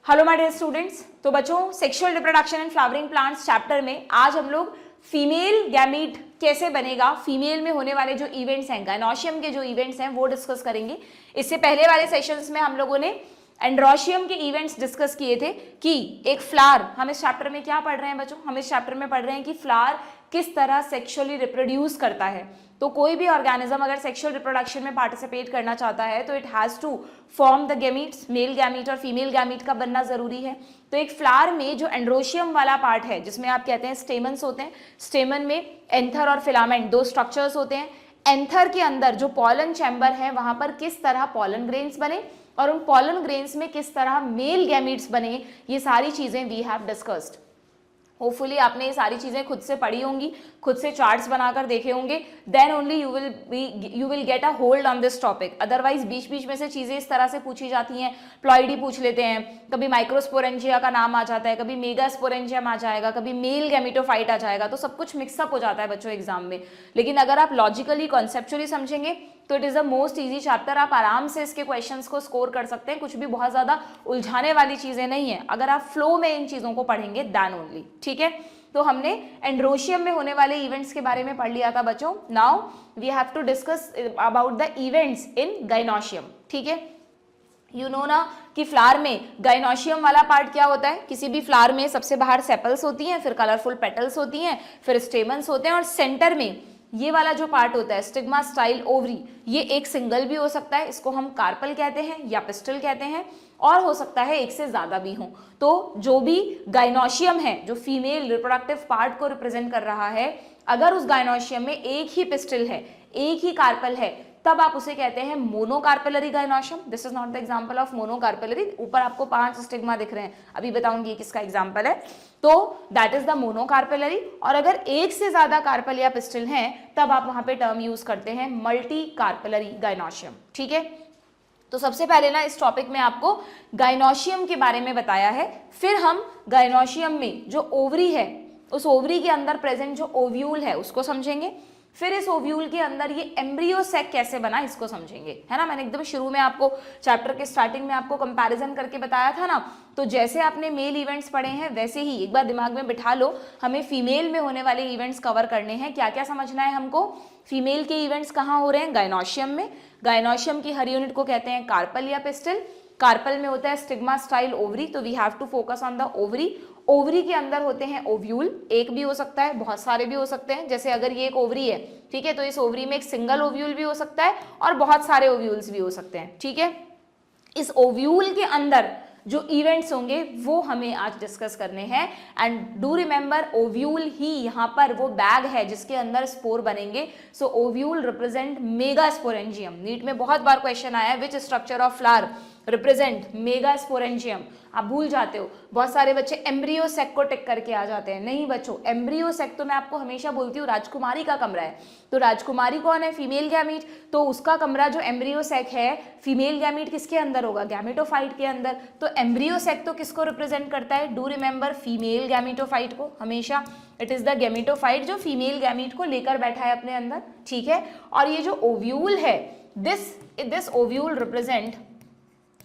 Hello my dear students. तो बच्चों, sexual reproduction and flowering plants chapter में आज हम लोग फीमेल गैमीट कैसे बनेगा, फीमेल में होने वाले जो इवेंट्स हैं, गायनोशियम के जो इवेंट्स हैं वो डिस्कस करेंगे। इससे पहले वाले सेशंस में हम लोगों ने एंड्रोशियम के इवेंट्स डिस्कस किए थे कि एक फ्लावर, हम इस चैप्टर में क्या पढ़ रहे हैं बच्चों, हम इस चैप्टर में पढ़ रहे हैं कि फ्लावर किस तरह सेक्सुअली रिप्रोड्यूस करता है। तो कोई भी ऑर्गेनिज्म अगर सेक्सुअल रिप्रोडक्शन में पार्टिसिपेट करना चाहता है तो it has to form the gametes, male gamete और फीमेल गैमीट का बनना जरूरी है। तो एक फ्लावर में जो एंड्रोशियम वाला पार्ट है, जिसमें आप कहते हैं स्टेमन्स होते हैं, स्टेमन में एंथर और फिलामेंट दो स्ट्रक्चर्स होते हैं। एंथर के अंदर जो पॉलन चैम्बर है वहां पर किस तरह पॉलन ग्रेन्स बने और उन पॉलन ग्रेन्स में किस तरह मेल गैमीट्स बने, ये सारी चीजें वी हैव डिस्कस्ड। होपफुली आपने ये सारी चीजें खुद से पढ़ी होंगी, खुद से चार्ट्स बनाकर देखे होंगे, then only you will get a hold on this topic. Otherwise बीच बीच में से चीजें इस तरह से पूछी जाती हैं, प्लॉइडी पूछ लेते हैं, कभी माइक्रोस्पोरेंजिया का नाम आ जाता है, कभी मेगास्पोरेंजियम आ जाएगा, कभी मेल गैमिटोफाइट आ जाएगा, तो सब कुछ मिक्सअप हो जाता है बच्चों एग्जाम में। लेकिन अगर आप लॉजिकली कॉन्सेप्चुअली समझेंगे तो it is the most easy chapter. आप आराम से इसके क्वेश्चंस को स्कोर कर सकते हैं, कुछ भी बहुत ज्यादा उलझाने वाली चीजें नहीं है अगर आप फ्लो में इन चीजों को पढ़ेंगे दैन ओनली। ठीक है, तो हमने एंड्रोशियम में होने वाले इवेंट्स के बारे में पढ़ लिया था बच्चों। Now we have to discuss about the events in gynoecium. ठीक है, यू नो ना कि फ्लावर में गायनोशियम वाला पार्ट क्या होता है। किसी भी फ्लावर में सबसे बाहर सेपल्स होती हैं, फिर कलरफुल पेटल्स होती हैं, फिर स्टेमन्स होते हैं और सेंटर में ये वाला जो पार्ट होता है स्टिग्मा स्टाइल ओवरी, ये एक सिंगल भी हो सकता है, इसको हम कार्पल कहते हैं या पिस्टल कहते हैं, और हो सकता है एक से ज्यादा भी हो। तो जो भी गायनोशियम है जो फीमेल रिप्रोडक्टिव पार्ट को रिप्रेजेंट कर रहा है, अगर उस गायनोशियम में एक ही पिस्टल है, एक ही कार्पल है, तब आप उसे कहते हैं monocarpellary gynoecium. This is not the example of monocarpellary. ऊपर आपको 5 स्टिग्मा दिख रहे हैं, अभी बताऊंगी किसका एग्जांपल है। तो दैट इज द मोनोकार्पेलरी। और अगर एक से ज्यादा कार्पल या पिस्टल हैं तब आप वहां पे टर्म यूज करते हैं मल्टी कार्पेलरी गायनोशियम। ठीक है, तो सबसे पहले ना इस टॉपिक में आपको गायनोशियम के बारे में बताया है, फिर हम गायनोशियम में जो ओवरी है, उस ओवरी के अंदर प्रेजेंट जो ओव्यूल है उसको समझेंगे, फिर इस ओव्यूल के अंदर ये एम्ब्रियो सैक कैसे बना इसको समझेंगे, है ना। मैंने एकदम शुरू में आपको चैप्टर के स्टार्टिंग में आपको कंपैरिजन करके बताया था ना। तो जैसे आपने मेल इवेंट्स पढ़े हैं वैसे ही एक बार दिमाग में बिठा लो, हमें फीमेल में होने वाले इवेंट्स कवर करने हैं। क्या क्या समझना है हमको, फीमेल के इवेंट्स कहाँ हो रहे हैं, गायनोशियम में। गायनोशियम की हर यूनिट को कहते हैं कार्पल या पिस्टल। कार्पल में होता है स्टिग्मा स्टाइल ओवरी, तो we have to focus on the ovary. Ovary के अंदर होते हैं ओव्यूल, एक भी हो सकता है, बहुत सारे भी हो सकते हैं। जैसे अगर ये एक ओवरी है, ठीक है, तो इस ओवरी में एक सिंगल ओव्यूल भी हो सकता है और बहुत सारे ओव्यूल्स भी हो सकते हैं। ठीक है, इस ओव्यूल के अंदर जो इवेंट्स होंगे वो हमें आज डिस्कस करने हैं। एंड डू रिमेंबर, ओव्यूल ही यहाँ पर वो बैग है जिसके अंदर स्पोर बनेंगे। सो ओव्यूल रिप्रेजेंट मेगास्पोरेंजियम। नीट में बहुत बार क्वेश्चन आया है, which structure of flower represent megasporangium. आप भूल जाते हो, बहुत सारे बच्चे एम्ब्रियो सेक को टिक करके आ जाते हैं। नहीं बच्चों, एम्ब्रियो सेक तो मैं आपको हमेशा बोलती हूँ राजकुमारी का कमरा है। तो राजकुमारी कौन है, फीमेल गैमीट, तो उसका कमरा जो एम्ब्रियो सेक है, फीमेल गैमीट किसके अंदर होगा, गैमेटोफाइट के अंदर। तो एम्ब्रियो सेक तो किसको रिप्रेजेंट करता है, डू रिमेंबर फीमेल गैमेटोफाइट को हमेशा। इट इज द गैमेटोफाइट जो फीमेल गैमीट को लेकर बैठा है अपने अंदर। ठीक है, और ये जो ओव्यूल है, दिस ओव्यूल रिप्रेजेंट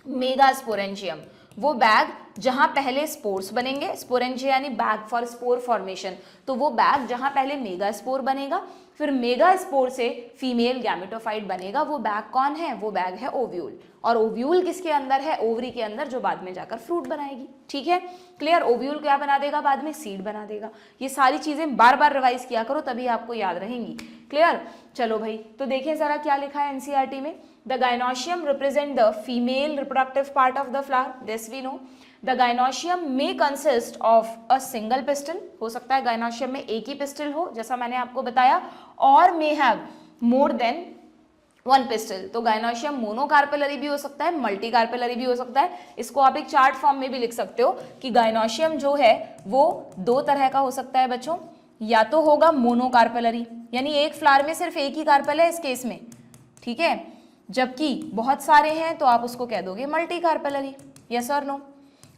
मेगास्पोरेंजियम, वो बैग जहां पहले स्पोर्स बनेंगे, स्पोरेंजिया यानी बैग फॉर स्पोर फॉर्मेशन, तो वो बैग जहां पहले मेगास्पोर बनेगा, फिर मेगास्पोर से फीमेल गैमेटोफाइट बनेगा। वो बैग कौन है, वो बैग है ओव्यूल। और ओव्यूल किसके अंदर है, ओवरी के अंदर, जो बाद में जाकर फ्रूट बनाएगी। ठीक है, क्लियर। ओव्यूल क्या बना देगा, बाद में सीड बना देगा। ये सारी चीजें बार बार रिवाइज किया करो तभी आपको याद रहेंगी। क्लियर, चलो भाई, तो देखिए जरा क्या लिखा है एनसीईआरटी में। The gynoecium represent the female reproductive part of the flower. This we know. The gynoecium may consist of a single pistil. हो सकता है gynoecium में एक ही pistil हो, जैसा मैंने आपको बताया, और may have more than one pistil. तो gynoecium मोनोकार्पेलरी भी हो सकता है, मल्टी कार्पेलरी भी हो सकता है। इसको आप एक चार्ट फॉर्म में भी लिख सकते हो कि gynoecium जो है वो दो तरह का हो सकता है बच्चों। या तो होगा मोनोकार्पेलरी, यानी एक फ्लावर में सिर्फ एक ही कार्पेल है इस केस में, ठीक है, जबकि बहुत सारे हैं तो आप उसको कह दोगे मल्टी कार्पेलरी। यस और नो।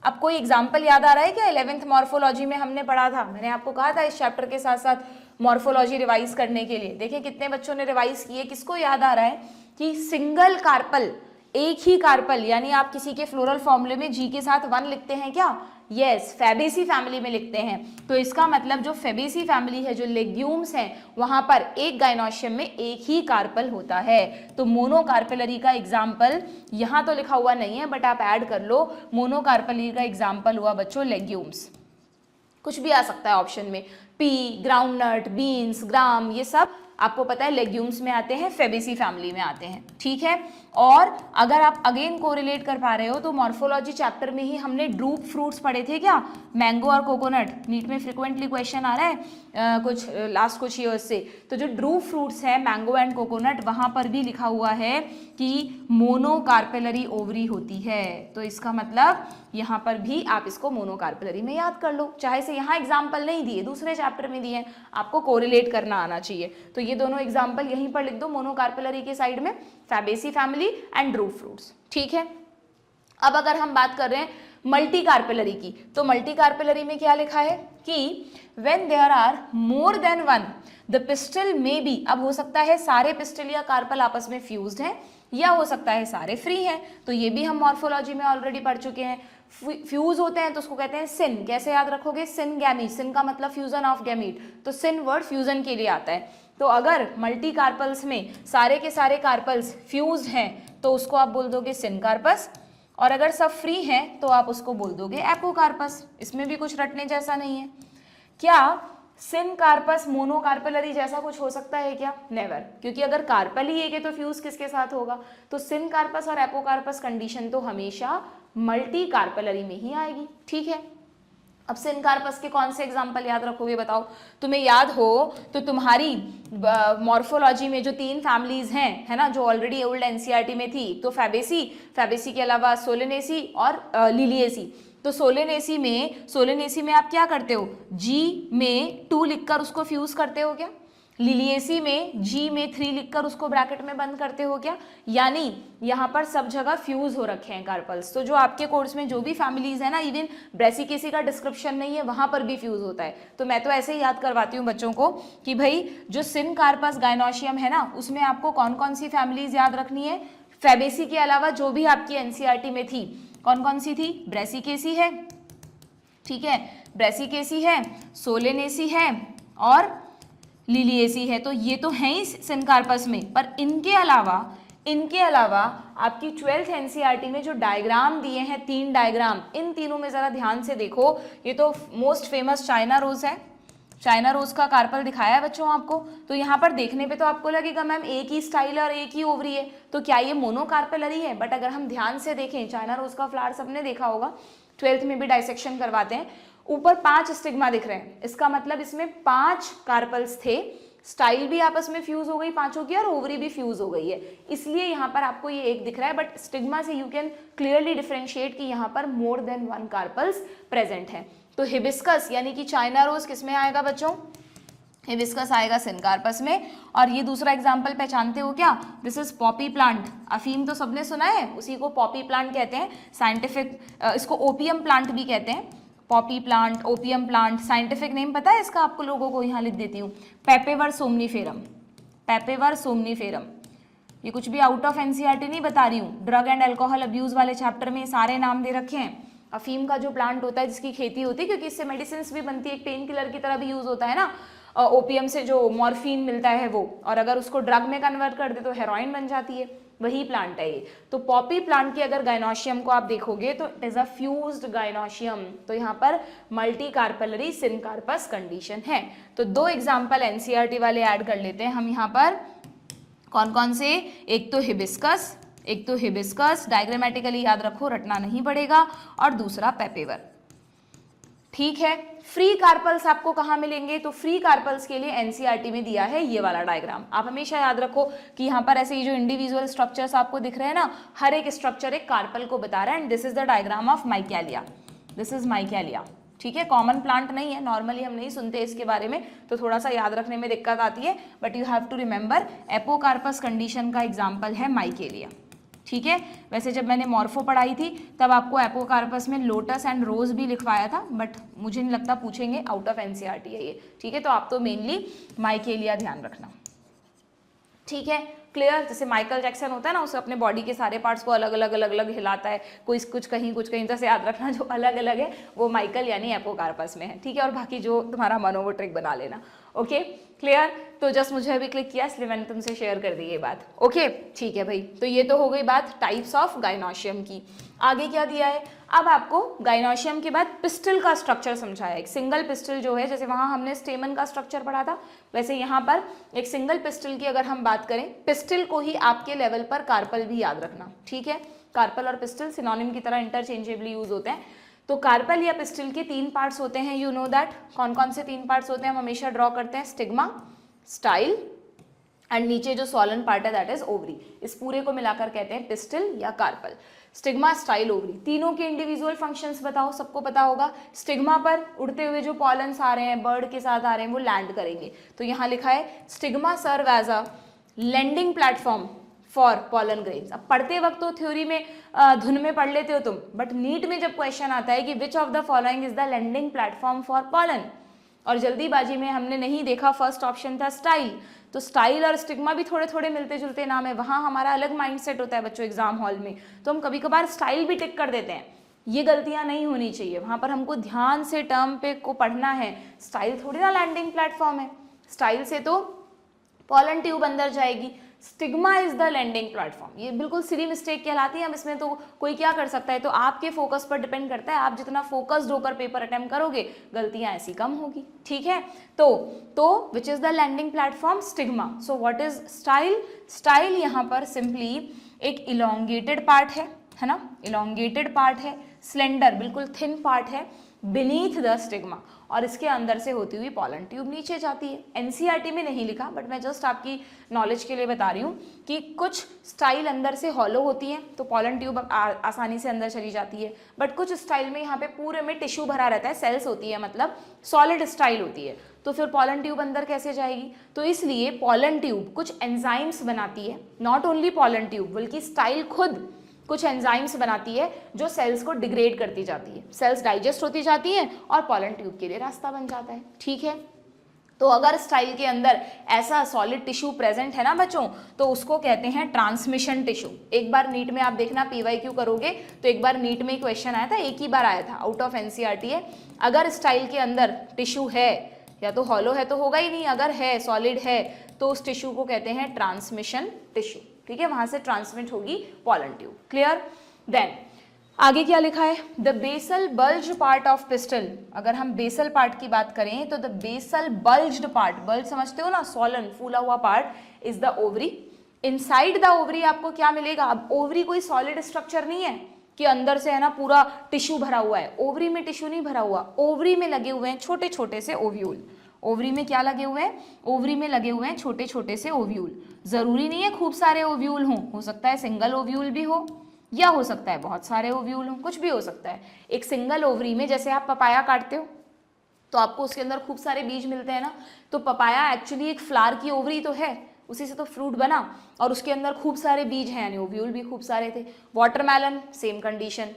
अब कोई एग्जाम्पल याद आ रहा है क्या, 11th मॉर्फोलॉजी में हमने पढ़ा था, मैंने आपको कहा था इस चैप्टर के साथ साथ मॉर्फोलॉजी रिवाइज करने के लिए। देखिए कितने बच्चों ने रिवाइज किए, किसको याद आ रहा है कि सिंगल कार्पल एक ही कार्पल, यानी आप किसी के फ्लोरल फॉर्मूले में जी के साथ 1 लिखते हैं क्या? यस, फैबेसी फैमिली में लिखते हैं। तो इसका मतलब जो फैबेसी फैमिली है, जो लेग्यूम्स हैं, वहां पर एक गाइनोशियम में एक ही कार्पल होता है। तो मोनोकार्पेलरी का एग्जाम्पल यहां तो लिखा हुआ नहीं है, बट आप ऐड कर लो। मोनोकार्पेलरी का एग्जाम्पल हुआ बच्चों लेग्यूम्स। कुछ भी आ सकता है ऑप्शन में, पी, ग्राउंडनट, बीन्स, ग्राम, ये सब आपको पता है लेग्यूम्स में आते हैं, फेबेसी फैमिली में आते हैं, ठीक है। और अगर आप अगेन कोरिलेट कर पा रहे हो तो मॉर्फोलॉजी चैप्टर में ही हमने ड्रूप फ्रूट्स पढ़े थे क्या? मैंगो और कोकोनट, नीट में फ्रिक्वेंटली क्वेश्चन आ रहा है कुछ लास्ट कुछ ईयर्स से। तो जो ड्रूप फ्रूट्स है मैंगो एंड कोकोनट, वहां पर भी लिखा हुआ है कि मोनोकार्पेलरी ओवरी होती है। तो इसका मतलब यहाँ पर भी आप इसको मोनोकार्पेलरी में याद कर लो, चाहे से यहाँ एग्जाम्पल नहीं दिए, दूसरे चैप्टर में दिए, आपको कोरिलेट करना आना चाहिए। तो ये दोनों एग्जाम्पल यहीं पर लिख दो मोनोकार्पेलरी के साइड में, Fabaceae family and drupe fruits, ठीक है। अब अगर हम बात कर रहे हैं मल्टी कार्पेलरी की, तो मल्टी कार्पेलरी में क्या लिखा है कि when there are more than one the pistil में बी, अब हो सकता है सारे पिस्टल या कार्पल आपस में फ्यूज्ड हैं, या हो सकता है सारे फ्री हैं। तो ये भी हम मॉर्फोलॉजी में ऑलरेडी पढ़ चुके हैं। फ्यूज होते हैं तो उसको कहते हैं सिन, कैसे याद रखोगे? सिन गैमीट, सिन का मतलब फ्यूजन ऑफ गैमीट, तो सिन वर्ड फ्यूजन के लिए आता है। तो अगर मल्टी कार्पल्स में सारे के सारे कार्पल्स फ्यूज्ड हैं तो उसको आप बोल दोगे सिन कार्पस, और अगर सब फ्री हैं तो आप उसको बोल दोगे एपोकार्पस। इसमें भी कुछ रटने जैसा नहीं है। क्या सिन कार्पस मोनोकार्पेलरी जैसा कुछ हो सकता है क्या? नेवर, क्योंकि अगर कार्पल ही एक है तो फ्यूज किसके साथ होगा? तो सिन कार्पस और एपोकार्पस कंडीशन तो हमेशा मल्टी कार्पेलरी में ही आएगी, ठीक है। अब सिन कार्पस के कौन से एग्जाम्पल याद रखोगे बताओ? तुम्हें याद हो तो तुम्हारी मॉर्फोलॉजी में जो 3 फैमिलीज हैं, है ना, जो ऑलरेडी ओल्ड एनसीईआरटी में थी, तो फैबेसी, फैबेसी के अलावा सोलेनेसी और लिलिएसी। तो सोलेनेसी में आप क्या करते हो? जी में 2 लिखकर उसको फ्यूज करते हो क्या? लिलिएसी में जी में 3 लिखकर उसको ब्रैकेट में बंद करते हो क्या? यानी यहाँ पर सब जगह फ्यूज हो रखे हैं कार्पल्स। तो जो आपके कोर्स में जो भी फैमिलीज है ना, इवन ब्रेसिकेसी का डिस्क्रिप्शन नहीं है, वहां पर भी फ्यूज होता है। तो मैं तो ऐसे ही याद करवाती हूँ बच्चों को कि भाई जो सिन कार्पस गाइनोशियम है ना, उसमें आपको कौन कौन सी फैमिलीज याद रखनी है? फैबेसी के अलावा जो भी आपकी एनसीईआरटी में थी, कौन कौन सी थी? ब्रेसिकेसी है, ठीक है, ब्रेसिकेसी है, सोलेनेसी है और लिलिएसी है। तो ये तो है ही सिन कार्पस में, पर इनके अलावा आपकी 12th एनसीईआरटी में जो डायग्राम दिए हैं, 3 डायग्राम, इन तीनों में जरा ध्यान से देखो। ये तो मोस्ट फेमस चाइना रोज है, चाइना रोज का कार्पल दिखाया है बच्चों आपको। तो यहाँ पर देखने पे तो आपको लगेगा मैम एक ही स्टाइल है और एक ही ओवरी है, तो क्या ये मोनोकार्पेलरी है? बट अगर हम ध्यान से देखें, चाइना रोज का फ्लावर सबने देखा होगा, 12th में भी डाइसेक्शन करवाते हैं, ऊपर 5 स्टिग्मा दिख रहे हैं, इसका मतलब इसमें 5 कार्पल्स थे। स्टाइल भी आपस में फ्यूज हो गई पांचों की और ओवरी भी फ्यूज हो गई है, इसलिए यहाँ पर आपको ये एक दिख रहा है। बट स्टिग्मा से यू कैन क्लियरली डिफरेंशिएट कि यहाँ पर मोर देन 1 कार्पल्स प्रेजेंट है। तो हिबिस्कस यानी कि चाइना रोज किस में आएगा बच्चों? हिबिस्कस आएगा सिन कार्पस में। और ये दूसरा एग्जाम्पल पहचानते हो क्या? This is Poppy plant. अफीम तो सबने सुना है, उसी को पॉपी प्लांट कहते हैं। साइंटिफिक इसको ओपियम प्लांट भी कहते हैं। Poppy plant, opium plant, scientific name पता है इसका आपको लोगों को? यहाँ लिख देती हूँ, पेपेवर सोमनीफेरम, पेपेवर सोमनीफेरम। ये कुछ भी आउट ऑफ एनसीईआरटी नहीं बता रही हूँ, ड्रग एंड अल्कोहल अब्यूज वाले चैप्टर में सारे नाम दे रखे हैं। अफीम का जो प्लांट होता है जिसकी खेती होती है, क्योंकि इससे मेडिसिन भी बनती है, एक पेन किलर की तरह भी यूज होता है ना, ओपियम से जो मॉर्फिन मिलता है वो, और अगर उसको ड्रग में कन्वर्ट कर दे तो हेरोइन बन जाती है, वही प्लांट है ये। तो पॉपी प्लांट की अगर गाइनोशियम को आप देखोगे तो it is a fused gynoecium. तो यहाँ पर मल्टी कार्पेलरी सिन कार्पस कंडीशन है। तो 2 एग्जाम्पल एनसीईआरटी वाले ऐड कर लेते हैं हम यहाँ पर। कौन कौन से? एक तो हिबिस्कस, डायग्रामेटिकली याद रखो, रटना नहीं पड़ेगा, और दूसरा पेपेवर, ठीक है। फ्री कार्पल्स आपको कहाँ मिलेंगे? तो फ्री कार्पल्स के लिए एनसीईआरटी में दिया है ये वाला डायग्राम। आप हमेशा याद रखो कि यहाँ पर ऐसे ये जो इंडिविजुअल स्ट्रक्चर्स आपको दिख रहे हैं ना, हर एक स्ट्रक्चर एक कार्पल को बता रहा है। And this is the diagram of Michelia, this is Michelia, ठीक है। कॉमन प्लांट नहीं है, नॉर्मली हम नहीं सुनते इसके बारे में, तो थोड़ा सा याद रखने में दिक्कत आती है, but you have to remember apocarpous condition का एग्जाम्पल है माइकेलिया, ठीक है। वैसे जब मैंने मॉर्फो पढ़ाई थी तब आपको एपोकार्पस में लोटस एंड रोज भी लिखवाया था, बट मुझे नहीं लगता पूछेंगे, आउट ऑफ एनसीईआरटी है ये, ठीक है। तो आप तो मेनली माइकेलिया ध्यान रखना, ठीक है। क्लियर? जैसे माइकल जैक्सन होता है ना, उसे अपने बॉडी के सारे पार्ट्स को अलग अलग हिलाता है, कोई कुछ कहीं जैसे याद रखना जो अलग अलग है वो माइकल यानी एपोकार्पस में है, ठीक है, और बाकी जो तुम्हारा मन हो वो ट्रिक बना लेना। Okay clear? तो जस्ट मुझे अभी क्लिक किया इसलिए मैंने तुमसे शेयर कर दी ये बात। ओके ठीक है भाई, तो ये तो हो गई बात टाइप्स ऑफ गायनोशियम की। आगे क्या दिया है, अब आपको गायनोशियम के बाद पिस्टल का स्ट्रक्चर समझाया। एक सिंगल पिस्टल जो है, जैसे वहां हमने स्टेमन का स्ट्रक्चर पढ़ा था, वैसे यहाँ पर एक सिंगल पिस्टल की अगर हम बात करें, पिस्टल को ही आपके लेवल पर कार्पल भी याद रखना, ठीक है? कार्पल और पिस्टल सिनोनिम की तरह इंटरचेंजेबली यूज होते हैं। तो कार्पल या पिस्टल के 3 पार्ट्स होते हैं, यू नो दैट। कौन कौन से 3 पार्ट्स होते हैं हम हमेशा ड्रॉ करते हैं? स्टिग्मा, स्टाइल एंड नीचे जो सॉलन पार्ट है दैट इज ओवरी। इस पूरे को मिलाकर कहते हैं पिस्टल या कार्पल। स्टिग्मा, स्टाइल, ओवरी, तीनों के इंडिविजुअल फंक्शंस बताओ, सबको पता होगा। स्टिग्मा पर उड़ते हुए जो पॉलन्स आ रहे हैं, बर्ड के साथ आ रहे हैं, वो लैंड करेंगे, तो यहाँ लिखा है stigma serve as a landing platform for pollen grains. अब पढ़ते वक्त तो थ्योरी में धुन में पढ़ लेते हो तुम, बट नीट में जब क्वेश्चन आता है कि which of the following is the landing platform for pollen, और जल्दीबाजी में हमने नहीं देखा, फर्स्ट ऑप्शन था स्टाइल, तो स्टाइल और स्टिग्मा भी थोड़े थोड़े मिलते जुलते नाम है, वहां हमारा अलग माइंडसेट होता है बच्चों एग्जाम हॉल में, तो हम कभी कभार स्टाइल भी टिक कर देते हैं। ये गलतियां नहीं होनी चाहिए, वहां पर हमको ध्यान से टर्म पे को पढ़ना है। स्टाइल थोड़ी ना लैंडिंग प्लेटफॉर्म है, स्टाइल से तो पॉलन ट्यूब अंदर जाएगी, stigma is the landing platform. ये बिल्कुल सिली मिस्टेक कहलाती है, हम इसमें तो कोई क्या कर सकता है, तो आपके फोकस पर डिपेंड करता है, आप जितना फोकस्ड होकर पेपर अटेम्प्ट करोगे गलतियां ऐसी कम होगी, ठीक है? तो which is the landing platform? Stigma. So what is style? Style यहाँ पर सिंपली एक इलोंगेटेड पार्ट है ना, इलोंगेटेड पार्ट है, स्लेंडर बिल्कुल थिन पार्ट है बीनीथ द स्टिग्मा, और इसके अंदर से होती हुई पॉलन ट्यूब नीचे जाती है। एनसीईआरटी में नहीं लिखा, बट मैं जस्ट आपकी नॉलेज के लिए बता रही हूँ कि कुछ स्टाइल अंदर से हॉलो होती हैं तो पॉलन ट्यूब आसानी से अंदर चली जाती है, बट कुछ स्टाइल में यहाँ पे पूरे में टिश्यू भरा रहता है, सेल्स होती है, मतलब सॉलिड स्टाइल होती है, तो फिर पॉलन ट्यूब अंदर कैसे जाएगी? तो इसलिए पॉलन ट्यूब कुछ एंजाइम्स बनाती है, नॉट ओनली पॉलन ट्यूब बल्कि स्टाइल खुद कुछ एंजाइम्स बनाती है जो सेल्स को डिग्रेड करती जाती है, सेल्स डाइजेस्ट होती जाती हैं और पॉलन ट्यूब के लिए रास्ता बन जाता है, ठीक है? तो अगर स्टाइल के अंदर ऐसा सॉलिड टिश्यू प्रेजेंट है ना बच्चों, तो उसको कहते हैं ट्रांसमिशन टिश्यू। एक बार नीट में आप देखना पीवाईक्यू करोगे तो एक बार नीट में क्वेश्चन आया था, एक ही बार आया था, आउट ऑफ एनसीईआरटी है। अगर स्टाइल के अंदर टिश्यू है, या तो हॉलो है तो होगा ही नहीं, अगर है सॉलिड है तो उस टिश्यू को कहते हैं ट्रांसमिशन टिश्यू, ठीक है? वहां से ट्रांसमिट होगी पॉलन ट्यूब, क्लियर? देन आगे क्या लिखा है? The basal bulge part of pistil. अगर हम बेसल पार्ट की बात करें तो the basal bulged part, bulge समझते हो ना, सॉलन फूला हुआ part, is the ovary. Inside the ovary आपको क्या मिलेगा? अब ओवरी कोई सॉलिड स्ट्रक्चर नहीं है कि अंदर से है ना पूरा टिश्यू भरा हुआ है, ओवरी में टिश्यू नहीं भरा हुआ, ओवरी में लगे हुए हैं छोटे छोटे से ओव्यूल। ओवरी में क्या लगे हुए हैं? ओवरी में लगे हुए हैं छोटे छोटे से ओव्यूल। जरूरी नहीं है खूब सारे ओव्यूल हो सकता है सिंगल ओव्यूल भी हो, या हो सकता है बहुत सारे ओव्यूल हो, कुछ भी हो सकता है। एक सिंगल ओवरी में, जैसे आप पपाया काटते हो तो आपको उसके अंदर खूब सारे बीज मिलते हैं ना, तो पपाया एक्चुअली एक फ्लावर की ओवरी तो है, उसी से तो फ्रूट बना, और उसके अंदर खूब सारे बीज हैं, यानी ओव्यूल भी खूब सारे थे। Watermelon same condition.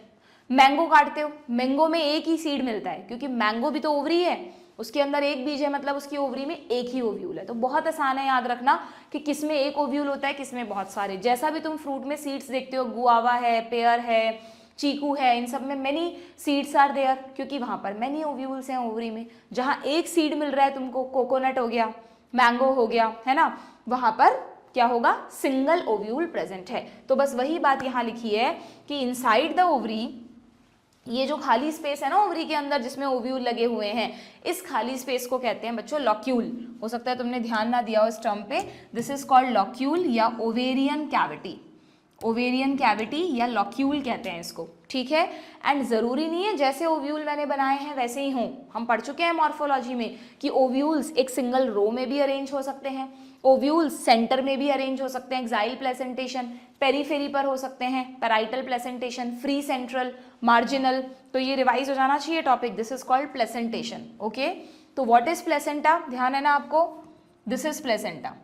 मैंगो काटते हो, मैंगो में एक ही सीड मिलता है, क्योंकि मैंगो भी तो ओवरी है, उसके अंदर एक बीज है, मतलब उसकी ओवरी में एक ही ओव्यूल है। तो बहुत आसान है याद रखना कि किसमें एक ओव्यूल होता है, किसमें बहुत सारे। जैसा भी तुम फ्रूट में सीड्स देखते हो, गुआवा है, पेयर है, चीकू है, इन सब में मेनी सीड्स आर देयर, क्योंकि वहां पर मेनी ओव्यूल्स हैं ओवरी में। जहां एक सीड मिल रहा है तुमको, कोकोनट हो गया, मैंगो हो गया, है ना, वहां पर क्या होगा? सिंगल ओव्यूल प्रेजेंट है। तो बस वही बात यहाँ लिखी है कि इनसाइड द ओवरी, ये जो खाली स्पेस है ना ओवरी के अंदर जिसमें ओव्यूल लगे हुए हैं, इस खाली स्पेस को कहते हैं बच्चों लॉक्यूल। हो सकता है तुमने ध्यान ना दिया हो इस टर्म पे, दिस इज कॉल्ड लॉक्यूल या ओवेरियन कैविटी। ओवेरियन कैविटी या लॉक्यूल कहते हैं इसको, ठीक है? एंड जरूरी नहीं है जैसे ओव्यूल मैंने बनाए हैं वैसे ही हों। हम पढ़ चुके हैं मॉर्फोलॉजी में कि ओव्यूल्स एक सिंगल रो में भी अरेंज हो सकते हैं, ओव्यूल्स सेंटर में भी अरेंज हो सकते हैं, एक्साइल प्लेसेंटेशन, पेरीफेरी पर हो सकते हैं, parietal placentation, free central, marginal. तो ये रिवाइज हो जाना चाहिए topic, this is called placentation, okay? तो व्हाट इज प्लेसेंटा? ध्यान है ना आपको? This is placenta,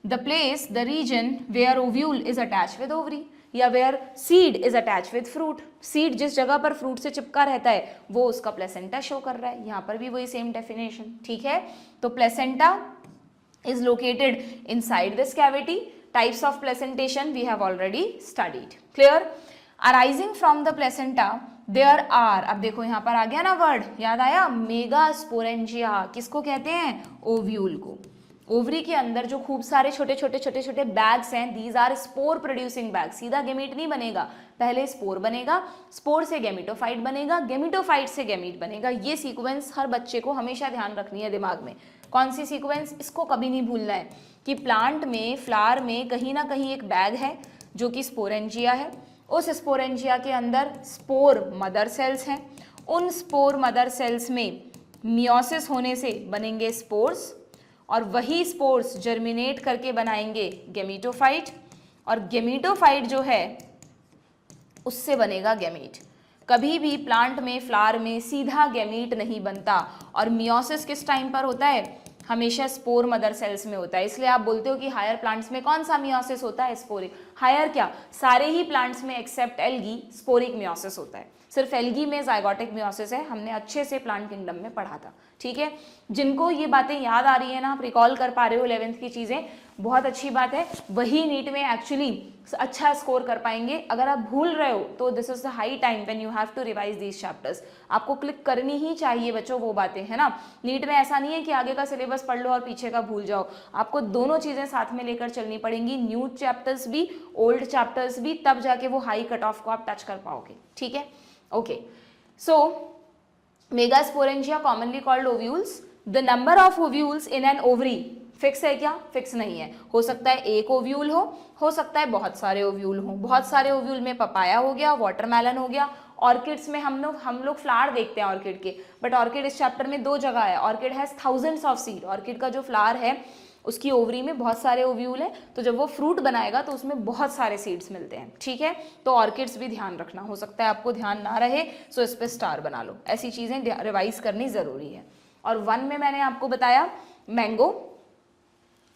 the place, the region where ovule is attached with ovary, या where seed is attached with fruit। seed जिस जगह पर फ्रूट से चिपका रहता है वो उसका प्लेसेंटा शो कर रहा है। यहाँ पर भी वही सेम डेफिनेशन, ठीक है? तो placenta is located inside this cavity types of placentation we have already studied, clear. Arising from the placenta there are, अब देखो यहाँ पर आ गया ना वर्ड, याद आया, मेगास्पोरेंजिया, किसको कहते हैं, ओव्यूल को। ओवरी के अंदर जो खूब सारे छोटे छोटे बैग्स हैं, these are spore producing bag. सीधा गेमीट नहीं बनेगा, पहले स्पोर बनेगा, स्पोर से गेमिटोफाइट बनेगा, गेमिटोफाइट से गेमीट बनेगा। ये सीक्वेंस हर बच्चे को हमेशा ध्यान रखनी है दिमाग में। कौन सी सीक्वेंस, इसको कभी नहीं भूलना है कि प्लांट में, फ्लावर में कहीं ना कहीं एक बैग है जो कि स्पोरेंजिया है। उस स्पोरेंजिया के अंदर स्पोर मदर सेल्स हैं। उन स्पोर मदर सेल्स में मियोसिस होने से बनेंगे स्पोर्स, और वही स्पोर्स जर्मिनेट करके बनाएंगे गेमिटोफाइट, और गेमिटोफाइट जो है उससे बनेगा गैमीट। कभी भी प्लांट में, फ्लावर में सीधा गैमीट नहीं बनता। और मियोसिस किस टाइम पर होता है, हमेशा स्पोर मदर सेल्स में होता है। इसलिए आप बोलते हो कि हायर प्लांट्स में कौन सा मियोसिस होता है, स्पोरिक। हायर क्या, सारे ही प्लांट्स में एक्सेप्ट एल्गी स्पोरिक मियोसिस होता है, सिर्फ एल्गी में जाइगोटिक मियोसिस है। हमने अच्छे से प्लांट किंगडम में पढ़ा था, ठीक है। जिनको ये बातें याद आ रही है ना, आप रिकॉल कर पा रहे हो 11th की चीज़ें, बहुत अच्छी बात है। वही नीट में एक्चुअली अच्छा स्कोर कर पाएंगे। अगर आप भूल रहे हो तो this is the high time when you have to revise these chapters. आपको क्लिक करनी ही चाहिए बच्चों वो बातें, है ना। नीट में ऐसा नहीं है कि आगे का सिलेबस पढ़ लो और पीछे का भूल जाओ। आपको दोनों चीज़ें साथ में लेकर चलनी पड़ेंगी, न्यू चैप्टर्स भी, ओल्ड चैप्टर्स भी, तब जाके वो हाई कट ऑफ को आप टच कर पाओगे, ठीक है। Okay, so megasporangia commonly called ovules. The number of ovules in an ovary fix है क्या, फिक्स नहीं है। हो सकता है एक ओव्यूल हो सकता है बहुत सारे ओव्यूल हो। बहुत सारे ओव्यूल में पपाया हो गया, वाटरमेलन हो गया। ऑर्किड्स में हम लोग फ्लावर देखते हैं ऑर्किड के, बट ऑर्किड इस चैप्टर में 2 जगह है। Orchid has thousands of seed. Orchid का जो फ्लावर है उसकी ओवरी में बहुत सारे ओव्यूल है, तो जब वो फ्रूट बनाएगा तो उसमें बहुत सारे सीड्स मिलते हैं, ठीक है। तो ऑर्किड्स भी ध्यान रखना, हो सकता है आपको ध्यान ना रहे, सो इस पर स्टार बना लो। ऐसी चीज़ें रिवाइज करनी ज़रूरी है। और 1 में मैंने आपको बताया मैंगो,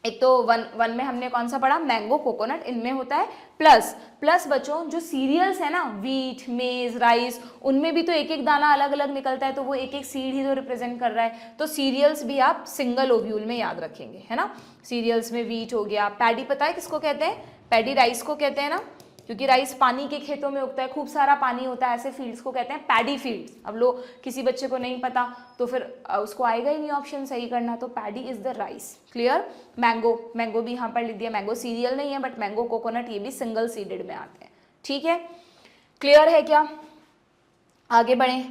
एक तो वन में हमने कौन सा पढ़ा, मैंगो, कोकोनट, इनमें होता है प्लस बच्चों जो सीरियल्स है ना, वीट, मेज, राइस, उनमें भी तो एक एक दाना अलग अलग निकलता है, तो वो एक एक सीड ही तो रिप्रेजेंट कर रहा है। तो सीरियल्स भी आप सिंगल ओव्यूल में याद रखेंगे, है ना। सीरियल्स में वीट हो गया, पैडी पता है किसको कहते हैं, पैडी राइस को कहते हैं ना, क्योंकि राइस पानी के खेतों में उगता है, खूब सारा पानी होता है, ऐसे फील्ड्स को कहते हैं पैडी फील्ड्स। अब लो किसी बच्चे को नहीं पता तो फिर उसको आएगा ही नहीं ऑप्शन सही करना, तो paddy is the rice, clear. Mango भी यहाँ पर लिख दिया, मैंगो सीरियल नहीं है, बट मैंगो, कोकोनट ये भी सिंगल सीडेड में आते हैं, ठीक है। क्लियर है क्या, आगे बढ़े।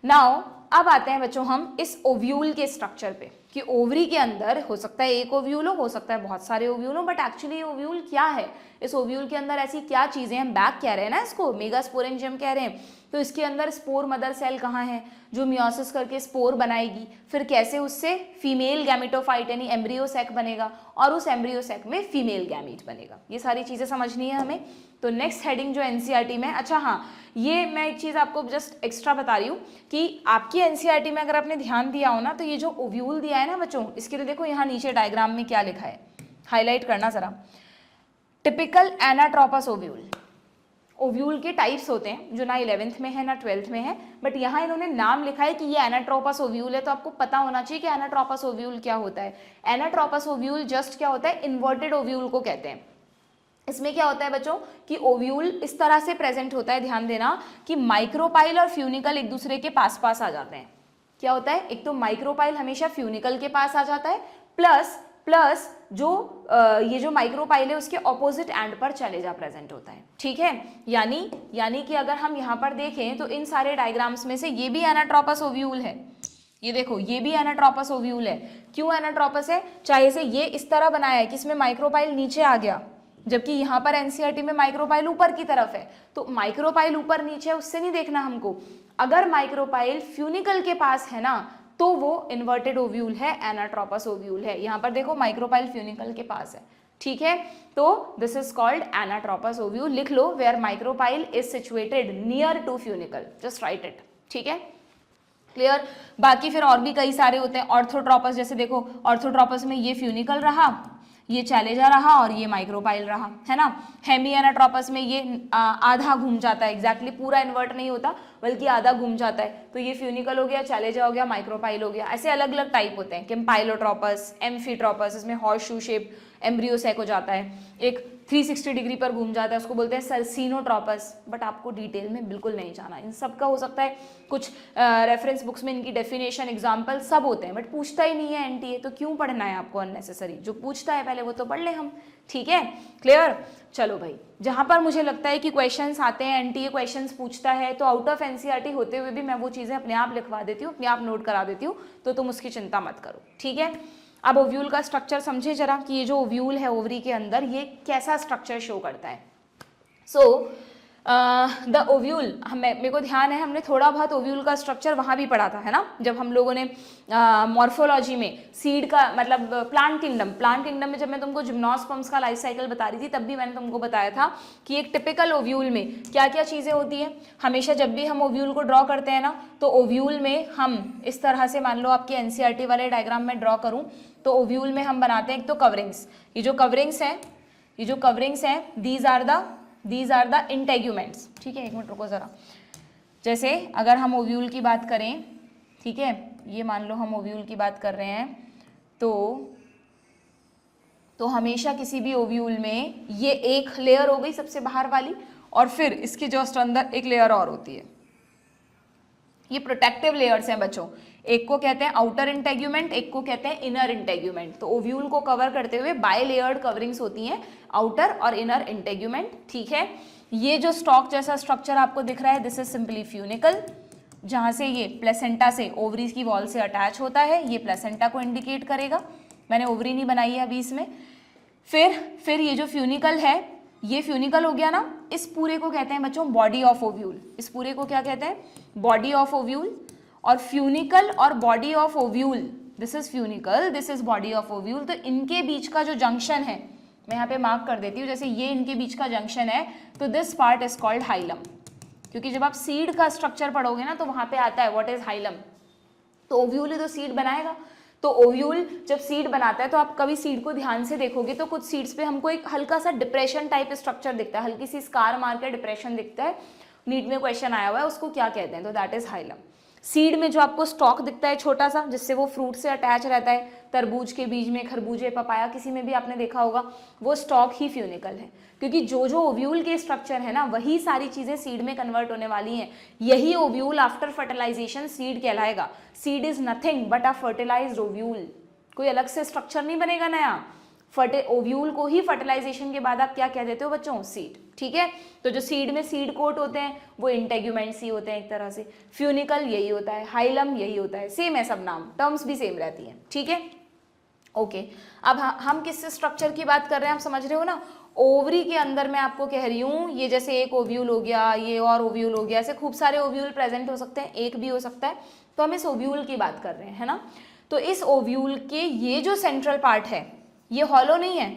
नाउ अब आते हैं बच्चों हम इस ओव्यूल के स्ट्रक्चर पे, कि ओवरी के अंदर हो सकता है एक ओव्यूल हो सकता है बहुत सारे ओव्यूल हो, बट एक्चुअली ओव्यूल क्या है, इस ओव्यूल के अंदर ऐसी क्या चीजें, हम बैग कह रहे हैं ना इसको, मेगास्पोरेंजियम कह रहे हैं। तो इसके अंदर स्पोर मदर सेल कहाँ है, जो मियोसिस करके स्पोर बनाएगी, फिर कैसे उससे फीमेल गैमिटोफाइट यानी एम्ब्रियो सैक बनेगा, और उस एम्ब्रियो सैक में फीमेल गैमीट बनेगा। ये सारी चीजें समझनी है हमें। तो नेक्स्ट हेडिंग जो एनसीईआरटी में, अच्छा हाँ, ये मैं एक चीज़ आपको जस्ट एक्स्ट्रा बता रही हूँ कि आपकी एनसीईआरटी में अगर आपने ध्यान दिया हो ना, तो ये जो ओव्यूल दिया है ना बच्चों, इसके लिए देखो यहाँ नीचे डायग्राम में क्या लिखा है, हाईलाइट करना जरा। टिपिकल एनाट्रोपस ओव्यूल, ओव्यूल के टाइप्स होते हैं जो ना 11th में है ना 12th में है, बट यहाँ इन्होंने नाम लिखा है कि ये एनाट्रोपस ओव्यूल है, तो आपको पता होना चाहिए कि एनाट्रोपस ओव्यूल क्या होता है। एनाट्रोपस ओव्यूल जस्ट क्या होता है, इन्वर्टेड ओव्यूल को कहते हैं। इसमें क्या होता है बच्चों कि ओव्यूल इस तरह से प्रेजेंट होता है, ध्यान देना, कि माइक्रोपाइल और फ्यूनिकल एक दूसरे के पास पास आ जाते हैं। क्या होता है, एक तो माइक्रोपाइल हमेशा फ्यूनिकल के पास आ जाता है, प्लस जो ये जो माइक्रोपाइल है उसके ऑपोजिट एंड पर चले जा प्रेजेंट होता है, ठीक है। यानी कि अगर हम यहाँ पर देखें तो इन सारे डायग्राम्स में से ये भी एनाट्रोपस ओव्यूल है, ये देखो ये भी एनाट्रोपस ओव्यूल है। क्यों एनाट्रोपस है, चाहे से ये इस तरह बनाया है कि इसमें माइक्रोपाइल नीचे आ गया, जबकि यहाँ पर एनसीईआरटी में माइक्रोपाइल ऊपर की तरफ है, तो माइक्रोपाइल ऊपर नीचे उससे नहीं देखना हमको। अगर माइक्रोपाइल फ्यूनिकल के पास है ना, तो वो इन्वर्टेड ओव्यूल है, एनाट्रोपस ओव्यूल है। यहाँ पर देखो माइक्रोपाइल फ्यूनिकल के पास है, ठीक है। तो this is called anatropous ovule. लिख लो, where micropyle is situated near to funicle, just write it, ठीक है, क्लियर। बाकी फिर और भी कई सारे होते हैं, ऑर्थोट्रोपस, जैसे देखो ऑर्थोट्रोपस में ये फ्यूनिकल रहा, ये चैलेजा रहा और ये माइक्रोपाइल रहा, है ना। हेमिएनाट्रोपस में ये आधा घूम जाता है, एग्जैक्टली पूरा इन्वर्ट नहीं होता बल्कि आधा घूम जाता है, तो ये फ्यूनिकल हो गया, चैलेजा हो गया, माइक्रोपाइल हो गया। ऐसे अलग अलग टाइप होते हैं, कैम्पाइलोट्रोपस, एम्फीट्रोपस, इसमें horse shoe shape embryo sac हो जाता है, एक 360 डिग्री पर घूम जाता है, उसको बोलते हैं सर्सिनोट्रोपस। बट आपको डिटेल में बिल्कुल नहीं जाना, इन सब का हो सकता है कुछ रेफरेंस बुक्स में इनकी डेफिनेशन एग्जाम्पल सब होते हैं, बट पूछता ही नहीं है एनटीए, तो क्यों पढ़ना है आपको अननेसेसरी। जो पूछता है पहले वो तो पढ़ ले हम, ठीक है, क्लियर। चलो भाई, जहां पर मुझे लगता है कि क्वेश्चंस आते हैं, एनटीए क्वेश्चंस पूछता है, तो आउट ऑफ एनसीईआरटी होते हुए भी मैं वो चीजें अपने आप लिखवा देती हूँ, अपने आप नोट करा देती हूँ, तो तुम उसकी चिंता मत करो, ठीक है। अब ओव्यूल का स्ट्रक्चर समझे जरा, कि ये जो ओव्यूल है ओवरी के अंदर, ये कैसा स्ट्रक्चर शो करता है। सो द ओव्यूल, मेरे को ध्यान है हमने थोड़ा बहुत ओव्यूल का स्ट्रक्चर वहाँ भी पढ़ा था, है ना, जब हम लोगों ने मॉर्फोलॉजी में सीड का मतलब प्लांट किंगडम में जब मैं तुमको जिम्नोस्पर्म्स का लाइफ साइकिल बता रही थी, तब भी मैंने तुमको बताया था कि एक टिपिकल ओव्यूल में क्या क्या चीज़ें होती हैं। हमेशा जब भी हम ओव्यूल को ड्रॉ करते हैं ना, तो ओव्यूल में हम इस तरह से, मान लो आपके एनसीईआरटी वाले डायग्राम में ड्रॉ करूँ, तो ओव्यूल में हम बनाते हैं एक तो कवरिंग्स, ये जो कवरिंग्स हैं दीज आर द इंटेग्यूमेंट्स, ठीक है। एक मिनट रुको जरा, जैसे अगर हम ओव्यूल की बात करें, ठीक है, ये मान लो हम ओव्यूल की बात कर रहे हैं, तो हमेशा किसी भी ओव्यूल में ये एक लेयर हो गई सबसे बाहर वाली, और फिर इसके जस्ट अंदर एक लेयर और होती है। ये प्रोटेक्टिव लेयर्स हैं बच्चों, एक को कहते हैं आउटर इंटेग्यूमेंट, एक को कहते हैं इनर इंटेग्यूमेंट। तो ओव्यूल को कवर करते हुए बाय लेयर्ड कवरिंग्स होती हैं, आउटर और इनर इंटेग्यूमेंट, ठीक है। ये जो स्टॉक जैसा स्ट्रक्चर आपको दिख रहा है, दिस इज सिंपली फ्यूनिकल, जहां से ये प्लेसेंटा से ओवरीज की वॉल से अटैच होता है, ये प्लेसेंटा को इंडिकेट करेगा। मैंने ओवरी नहीं बनाई है अभी इसमें। फिर ये जो फ्यूनिकल है, ये फ्यूनिकल हो गया ना, इस पूरे को कहते हैं बच्चों बॉडी ऑफ ओव्यूल। इस पूरे को क्या कहते हैं, बॉडी ऑफ ओव्यूल। और फ्यूनिकल और body of ovule, this is funicle, this is body of ovule, तो इनके बीच का जो जंक्शन है, मैं यहाँ पे मार्क कर देती हूँ, जैसे ये इनके बीच का जंक्शन है, तो this part is called hilum. क्योंकि जब आप सीड का स्ट्रक्चर पढ़ोगे ना, तो वहां पे आता है व्हाट इज हाइलम, तो ओव्यूल ही तो सीड बनाएगा। तो ओव्यूल जब सीड बनाता है, तो आप कभी सीड को ध्यान से देखोगे तो कुछ सीड्स पे हमको एक हल्का सा डिप्रेशन टाइप स्ट्रक्चर दिखता है, हल्की सी स्कार मार के डिप्रेशन दिखता है। नीट में क्वेश्चन आया हुआ है, उसको क्या कहते हैं, तो दैट इज हाइलम। सीड में जो आपको स्टॉक दिखता है छोटा सा, जिससे वो फ्रूट से अटैच रहता है, तरबूज के बीज में, खरबूजे, पपाया, किसी में भी आपने देखा होगा, वो स्टॉक ही फ्यूनिकल है। क्योंकि जो जो ओव्यूल के स्ट्रक्चर है ना, वही सारी चीजें सीड में कन्वर्ट होने वाली हैं। यही ओव्यूल आफ्टर फर्टिलाइजेशन सीड कहलाएगा। Seed is nothing but a fertilised ovule, कोई अलग से स्ट्रक्चर नहीं बनेगा नया। ओव्यूल को ही फर्टिलाइजेशन के बाद आप क्या कह देते हो बच्चों, सीड, ठीक है। तो जो सीड में सीड कोट होते हैं वो इंटेग्यूमेंट्स ही होते हैं एक तरह से, फ्यूनिकल यही होता है, हाइलम यही होता है, सेम है सब नाम, टर्म्स भी सेम रहती हैं, ठीक है, ओके। अब हम किस स्ट्रक्चर की बात कर रहे हैं, आप समझ रहे हो ना। ओवरी के अंदर मैं आपको कह रही हूँ, ये जैसे एक ओव्यूल हो गया, ये और ओव्यूल हो गया, ऐसे खूब सारे ओव्यूल प्रेजेंट हो सकते हैं, एक भी हो सकता है, तो हम इस ओव्यूल की बात कर रहे हैं, है ना। तो इस ओव्यूल के ये जो सेंट्रल पार्ट है, ये हॉलो नहीं है।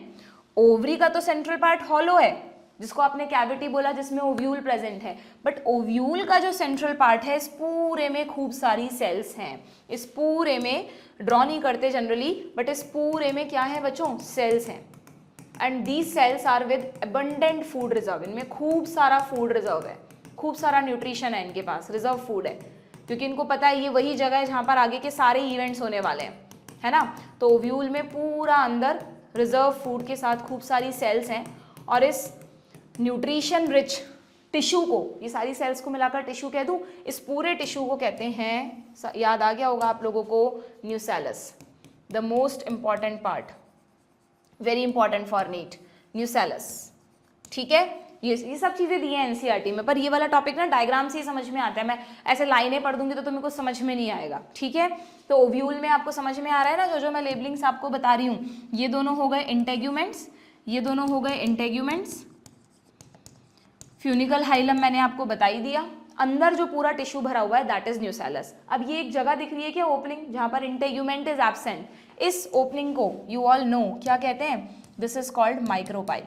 ओवरी का तो सेंट्रल पार्ट हॉलो है, जिसको आपने कैविटी बोला, जिसमें ओव्यूल प्रेजेंट है, बट ओव्यूल का जो सेंट्रल पार्ट है, इस पूरे में खूब सारी सेल्स हैं। इस पूरे में ड्रॉ नहीं करते जनरली, बट इस पूरे में क्या है बच्चों, सेल्स हैं। And these cells are with abundant food reserve, इनमें खूब सारा फूड रिजर्व है, खूब सारा न्यूट्रिशन है इनके पास, रिजर्व फूड है, क्योंकि इनको पता है ये वही जगह है जहाँ पर आगे के सारे इवेंट्स होने वाले हैं, है ना। तो ओव्यूल में पूरा अंदर रिजर्व फूड के साथ खूब सारी सेल्स हैं, और इस न्यूट्रिशन रिच टिश्यू को, ये सारी सेल्स को मिलाकर टिश्यू कह दूं, इस पूरे टिश्यू को कहते हैं, याद आ गया होगा आप लोगों को, nucellus, the most important part, very important for NEET, nucellus, ठीक है। ये सब चीजें दी हैं एनसीईआरटी में, पर ये वाला टॉपिक ना डायग्राम से ही समझ में आता है, मैं ऐसे लाइनें पढ़ दूंगी तो तुम्हें कुछ समझ में नहीं आएगा, ठीक है। तो ओव्यूल में आपको समझ में आ रहा है ना, जो मैं लेबलिंग्स आपको बता रही हूँ, ये दोनों हो गए इंटेग्यूमेंट्स, ये दोनों हो गए इंटेग्यूमेंट्स, फ्यूनिकल हाइलम मैंने आपको बता ही दिया, अंदर जो पूरा टिश्यू भरा हुआ है दैट इज न्यूसेलस। अब ये एक जगह दिख रही है क्या, ओपनिंग, जहां पर इंटेग्यूमेंट इज एब्सेंट, इस ओपनिंग को यू ऑल नो क्या कहते हैं, दिस इज कॉल्ड माइक्रोपाइल।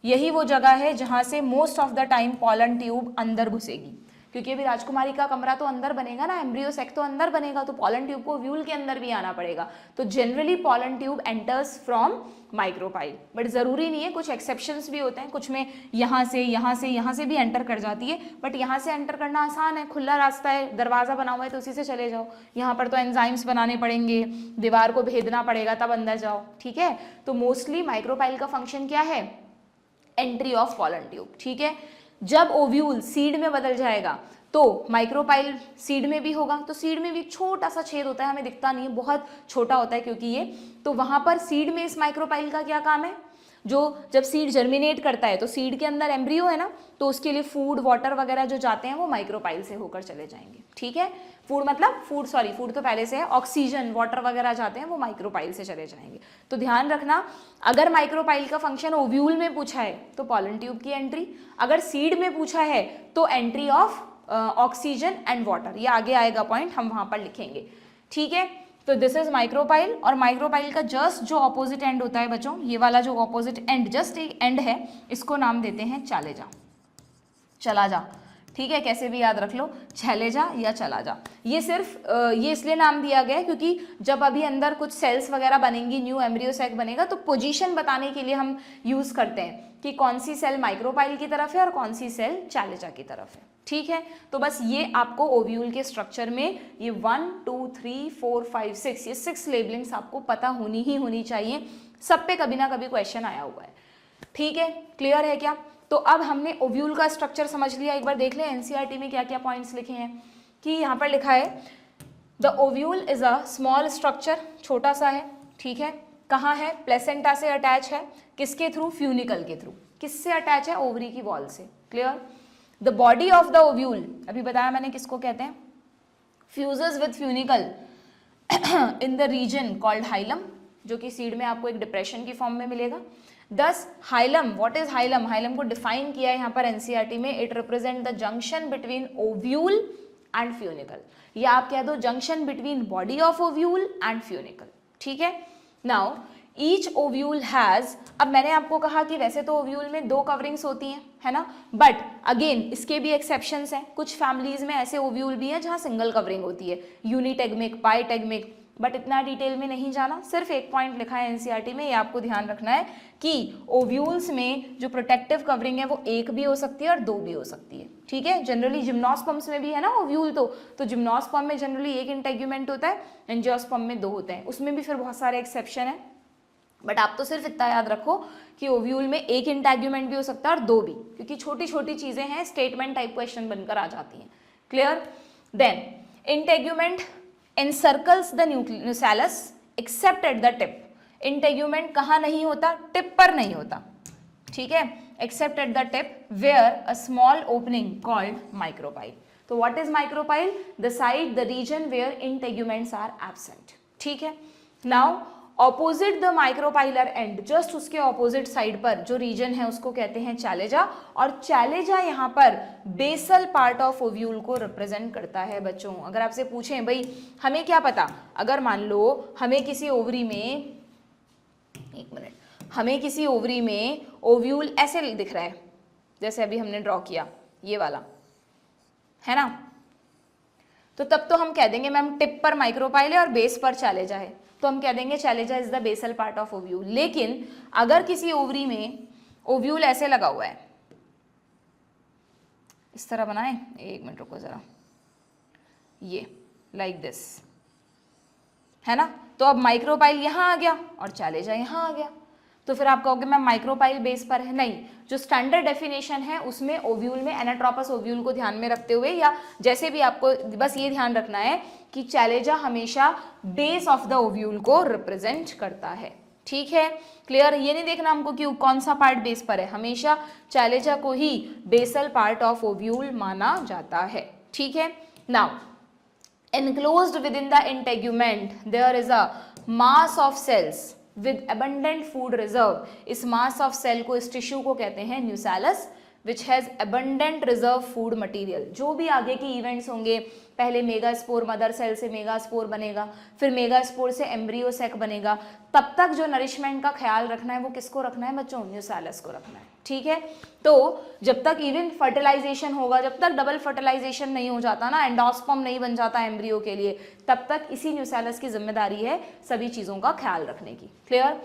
यही वो जगह है जहां से most of the time pollen tube अंदर घुसेगी, क्योंकि अभी राजकुमारी का कमरा तो अंदर बनेगा ना, एम्ब्रियो सैक तो अंदर बनेगा, तो पॉलन ट्यूब को ओव्यूल के अंदर भी आना पड़ेगा। तो generally pollen tube enters from micropyle, but जरूरी नहीं है, कुछ एक्सेप्शंस भी होते हैं, कुछ में यहाँ से भी एंटर कर जाती है, बट यहाँ से एंटर करना आसान है, खुला रास्ता है, दरवाजा बना हुआ है तो उसी से चले जाओ। यहाँ पर तो एंजाइम्स बनाने पड़ेंगे, दीवार को भेदना पड़ेगा तब अंदर जाओ, ठीक है। तो मोस्टली माइक्रोपाइल का फंक्शन क्या है, एंट्री ऑफ पॉलन ट्यूब, ठीक है। जब ओव्यूल सीड में बदल जाएगा तो माइक्रोपाइल सीड में भी होगा, तो सीड में भी एक छोटा सा छेद होता है, हमें दिखता नहीं है, बहुत छोटा होता है क्योंकि ये, तो वहां पर सीड में इस माइक्रोपाइल का क्या काम है, जो जब सीड जर्मिनेट करता है तो सीड के अंदर एम्ब्रियो है ना, तो उसके लिए फूड वाटर वगैरह जो जाते हैं वो माइक्रोपाइल से होकर चले जाएंगे, ठीक है। फूड मतलब फूड तो पहले से है, ऑक्सीजन वाटर वगैरह जाते हैं वो माइक्रोपाइल से चले जाएंगे। तो ध्यान रखना, अगर माइक्रोपाइल का फंक्शन ओव्यूल में पूछा है तो पॉलन ट्यूब की एंट्री, अगर सीड में पूछा है तो entry of oxygen and water, ये आगे आएगा पॉइंट, हम वहां पर लिखेंगे, ठीक है। तो दिस इज माइक्रोपाइल, और माइक्रोपाइल का जस्ट जो ऑपोजिट एंड होता है बच्चों, ये वाला जो ऑपोजिट एंड, जस्ट एक एंड है, इसको नाम देते हैं चाले जा, चला जा, ठीक है, कैसे भी याद रख लो, चले जा या चला जा। ये सिर्फ ये इसलिए नाम दिया गया है क्योंकि जब अभी अंदर कुछ सेल्स वगैरह बनेंगी, न्यू एम्ब्रियो सैक बनेगा, तो पोजीशन बताने के लिए हम यूज करते हैं कि कौन सी सेल माइक्रोपाइल की तरफ है और कौन सी सेल चालेजा की तरफ है, ठीक है। तो बस ये आपको ओव्यूल के स्ट्रक्चर में ये 1 2 3 4 5 6 ये 6 लेबलिंग्स आपको पता होनी चाहिए, सब पे कभी ना कभी क्वेश्चन आया हुआ है, ठीक है। क्लियर है क्या? तो अब हमने ओव्यूल का स्ट्रक्चर समझ लिया, एक बार देख लें एनसीईआरटी में क्या क्या पॉइंट्स लिखे हैं, कि यहाँ पर लिखा है the ovule is a small structure, छोटा सा है, ठीक है। कहाँ है? प्लेसेंटा से अटैच है, किसके थ्रू? फ्यूनिकल के थ्रू। किससे अटैच है? ओवरी की वॉल से। Clear? The body of the ovule, अभी बताया मैंने किसको कहते हैं, fuses with funicle in the reason called hilum, जो कि सीड में आपको एक डिप्रेशन की फॉर्म में मिलेगा। दस hilum, what is hilum? Hilum को डिफाइन किया है यहाँ पर एनसीईआरटी में, it represent the junction between ovule and funicle, या आप कह दो junction between body of ovule and funicle, ठीक है। नाउ ईच ओव्यूल हैज, अब मैंने आपको कहा कि वैसे तो ओव्यूल में 2 कवरिंग्स होती हैं, है ना, बट अगेन इसके भी एक्सेप्शंस हैं, कुछ फैमिलीज में ऐसे ओव्यूल भी हैं जहाँ सिंगल कवरिंग होती है, यूनिटेगमिक, बाइटेगमिक, बट इतना डिटेल में नहीं जाना, सिर्फ एक पॉइंट लिखा है एनसीईआरटी में, ये आपको ध्यान रखना है कि ओव्यूल्स में जो प्रोटेक्टिव कवरिंग है वो 1 भी हो सकती है और 2 भी हो सकती है, ठीक है। जनरली जिम्नोस्पर्म्स में भी है ना ओव्यूल, तो जिम्नोस्पर्म में जनरली 1 इंटेग्यूमेंट होता है, एंजियोस्पर्म में 2 होते हैं, उसमें भी फिर बहुत सारे एक्सेप्शन है, बट आप तो सिर्फ इतना याद रखो कि ओव्यूल में 1 इंटेग्यूमेंट भी हो सकता है और 2 भी, क्योंकि छोटी छोटी चीजें हैं, स्टेटमेंट टाइप क्वेश्चन बनकर आ जाती हैं। Clear? Then integument encircles the nucleus except at the tip, integument कहाँ नहीं होता? टिप पर नहीं होता, ठीक है, except at the tip where a small opening called micropyle. तो what is micropyle? The side, the region where integuments are absent, ठीक है। Now opposite the micropylar end, just उसके ऑपोजिट साइड पर जो रीजन है उसको कहते हैं चैलेजा, और चैलेजा यहाँ पर बेसल पार्ट ऑफ ओव्यूल को रिप्रेजेंट करता है बच्चों। अगर आपसे पूछें भाई हमें क्या पता, अगर मान लो हमें किसी ओवरी में, एक मिनट, हमें किसी ओवरी में ओव्यूल ऐसे दिख रहा है जैसे अभी हमने ड्रॉ किया, ये वाला है ना, तो तब तो हम कह देंगे मैम टिप पर माइक्रोपाइल है और बेस पर चैलेजा है, तो हम कह देंगे chalaza is the basal part of ovule. लेकिन अगर किसी ओवरी में ओव्यूल ऐसे लगा हुआ है, इस तरह बनाए, एक मिनट रुको जरा, ये लाइक दिस है ना, तो अब माइक्रोपाइल यहां आ गया और चैलेजा यहां आ गया, तो फिर आप कहोगे मैम माइक्रोपाइल बेस पर है। नहीं, जो स्टैंडर्ड डेफिनेशन है उसमें ओव्यूल में एनाट्रोपस ओव्यूल को ध्यान में रखते हुए, या जैसे भी आपको बस ये ध्यान रखना है कि चैलेजा हमेशा बेस ऑफ द ओव्यूल को रिप्रेजेंट करता है, ठीक है। क्लियर? ये नहीं देखना हमको कि कौन सा पार्ट बेस पर है, हमेशा चैलेजा को ही बेसल पार्ट ऑफ ओव्यूल माना जाता है, ठीक है। Now enclosed within the integument there is a mass of cells with abundant food reserve, इस mass of cell को, इस टिश्यू को कहते हैं न्यूसैलस, which has abundant reserve food material। जो भी आगे की इवेंट्स होंगे, पहले मेगास्पोर, मदर सेल से मेगास्पोर बनेगा, फिर मेगास्पोर से एम्ब्रियो सैक बनेगा, तब तक जो नरिशमेंट का ख्याल रखना है वो किसको रखना है बच्चों? न्यूसैलस को रखना है, ठीक है। तो जब तक इवन फर्टिलाइजेशन होगा, जब तक डबल फर्टिलाइजेशन नहीं हो जाता ना, एंडोस्पर्म नहीं बन जाता एम्ब्रियो के लिए, तब तक इसी न्यूसेलस की जिम्मेदारी है सभी चीज़ों का ख्याल रखने की। क्लियर।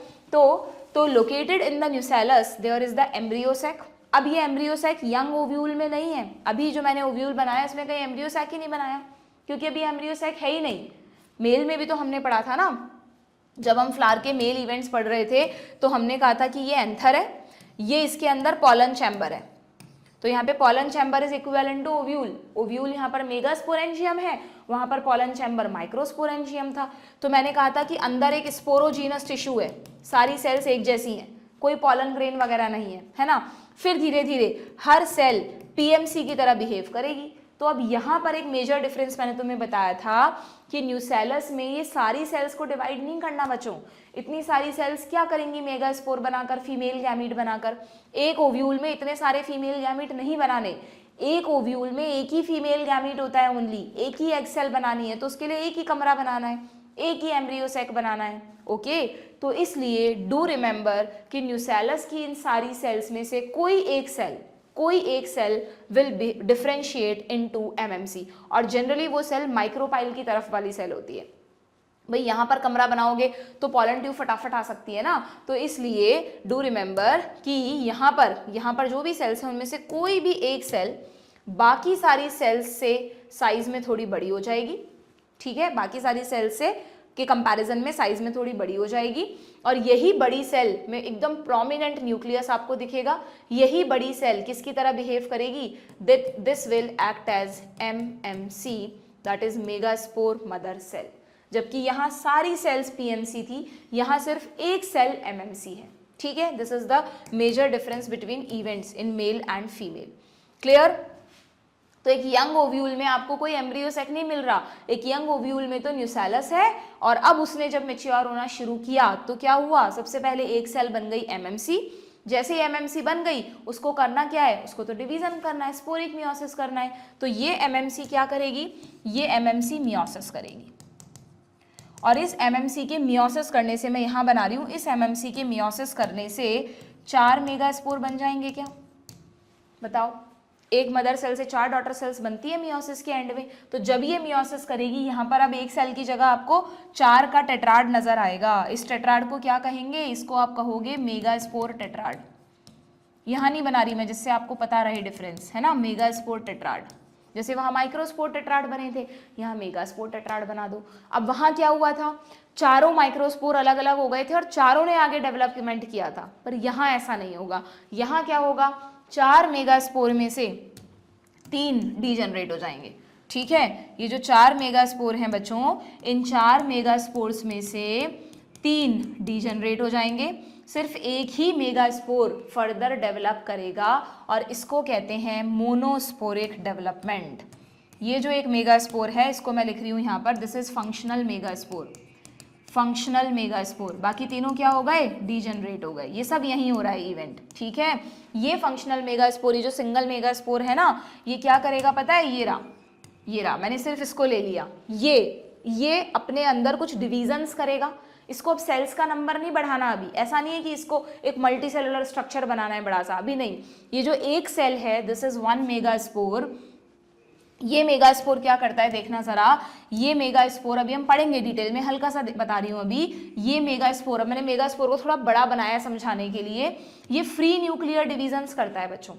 तो located in the nucellus there is the embryo sac. अब ये एम्ब्रियो सैक यंग ओव्यूल में नहीं है, अभी जो मैंने ओव्यूल बनाया इसमें कहीं एम्ब्रियो सैक ही नहीं बनाया, क्योंकि अभी एम्ब्रियो सैक है ही नहीं। मेल में भी तो हमने पढ़ा था ना, जब हम फ्लावर के मेल इवेंट्स पढ़ रहे थे तो हमने कहा था कि ये एंथर है, ये इसके अंदर पॉलन चैम्बर है। तो यहाँ पे pollen chamber is equivalent to ovule. Ovule यहाँ पर मेगास्पोरेंशियम है, वहाँ पर पॉलन चैम्बर माइक्रोस्पोरेंशियम था। तो मैंने कहा था कि अंदर एक स्पोरोजीनस टिश्यू है, सारी सेल्स एक जैसी हैं, कोई पॉलन ग्रेन वगैरह नहीं है ना। फिर धीरे धीरे हर सेल पीएमसी की तरह बिहेव करेगी। तो अब यहाँ पर एक मेजर डिफरेंस मैंने तुम्हें बताया था कि न्यूसेलस में ये सारी सेल्स को डिवाइड नहीं करना बच्चों। इतनी सारी सेल्स क्या करेंगी मेगास्पोर बनाकर, फीमेल गैमीट बनाकर। एक ओव्यूल में इतने सारे फीमेल गैमीट नहीं बनाने, एक ओव्यूल में एक ही फीमेल गैमीट होता है ओनली, एक ही एग सेल बनानी है, तो उसके लिए एक ही कमरा बनाना है, एक ही एम्ब्रियो सैक बनाना है। ओके, तो इसलिए डू रिमेंबर कि न्यूसेलस की इन सारी सेल्स में से कोई एक cell will differentiate into MMC, और जनरली वो सेल माइक्रोपाइल की तरफ वाली सेल होती है। भाई यहाँ पर कमरा बनाओगे तो पॉलन ट्यूब फटाफट आ सकती है ना, तो इसलिए डू रिमेंबर कि यहाँ पर जो भी सेल्स हैं उनमें से कोई भी एक सेल बाकी सारी सेल्स से साइज में थोड़ी बड़ी हो जाएगी। ठीक है, बाकी सारी सेल्स से के कंपैरिजन में साइज में थोड़ी बड़ी हो जाएगी, और यही बड़ी सेल में एकदम प्रोमिनेंट न्यूक्लियस आपको दिखेगा। यही बड़ी सेल किसकी तरह बिहेव करेगी, this will act as MMC, that is megaspore mother cell. जबकि यहाँ सारी सेल्स पीएमसी थी, यहाँ सिर्फ एक सेल एमएमसी है। ठीक है, this is the major difference between events in male and female. Clear. तो एक यंग ओव्यूल में आपको कोई एम्ब्रियो सैक नहीं मिल रहा, एक यंग ओव्यूल में तो न्यूसेलस है, और अब उसने जब मैच्योर होना शुरू किया तो क्या हुआ, सबसे पहले एक सेल बन गई एमएमसी। जैसे ही एमएमसी बन गई उसको करना क्या है, उसको तो डिवीजन करना है, स्पोरिक मियोसिस करना है। तो ये एमएमसी क्या करेगी, ये एमएमसी मियोसिस करेगी, और इस एमएमसी के मियोसिस करने से, मैं यहाँ बना रही हूँ, इस एमएमसी के मियोसिस करने से 4 मेगास्पोर बन जाएंगे क्या, बताओ। एक मदर सेल से 4 डॉटर सेल्स बनती है मियोसिस के एंड में। तो जब ये मियोसिस करेगी, यहाँ पर अब एक सेल की जगह आपको 4 का टेट्राड नजर आएगा। इस टेट्राड को क्या कहेंगे, इसको आप कहोगे मेगास्पोर टेट्राड। यहाँ नहीं बना रही मैं, जिससे आपको पता रहे डिफरेंस, है ना, मेगास्पोर टेट्राड। जैसे वहाँ माइक्रोस्पोर टेट्राड बने थे, यहाँ मेगास्पोर टेट्राड बना दो। अब वहाँ क्या हुआ था, चारों माइक्रोस्पोर अलग अलग हो गए थे और चारों ने आगे डेवलपमेंट किया था, पर यहाँ ऐसा नहीं होगा। यहाँ क्या होगा, 4 मेगास्पोर में से 3 डीजनरेट हो जाएंगे। ठीक है, ये जो 4 मेगास्पोर हैं बच्चों, इन 4 मेगास्पोर्स में से 3 डीजनरेट हो जाएंगे, सिर्फ एक ही मेगास्पोर फर्दर डेवलप करेगा, और इसको कहते हैं मोनोस्पोरिक डेवलपमेंट। ये जो एक मेगास्पोर है, इसको मैं लिख रही हूँ यहाँ पर, this is functional megaspore, functional megaspore. बाकी तीनों क्या हो गए, डीजनरेट हो गए। ये सब यहीं हो रहा है इवेंट। ठीक है, ये फंक्शनल मेगास्पोर, ये जो सिंगल मेगास्पोर है ना, ये क्या करेगा पता है, ये रहा, मैंने सिर्फ इसको ले लिया, ये अपने अंदर कुछ डिविजन्स करेगा। इसको अब सेल्स का नंबर नहीं बढ़ाना अभी, ऐसा नहीं है कि इसको एक मल्टी सेलुलर स्ट्रक्चर बनाना है बड़ा सा, अभी नहीं। ये जो एक सेल है, दिस इज 1 मेगास्पोर। ये मेगास्पोर क्या करता है देखना जरा, ये मेगास्पोर अभी हम पढ़ेंगे डिटेल में, हल्का सा बता रही हूँ अभी। ये मेगास्पोर, मैंने मेगास्पोर को थोड़ा बड़ा बनाया समझाने के लिए, ये फ्री न्यूक्लियर डिविजन्स करता है बच्चों,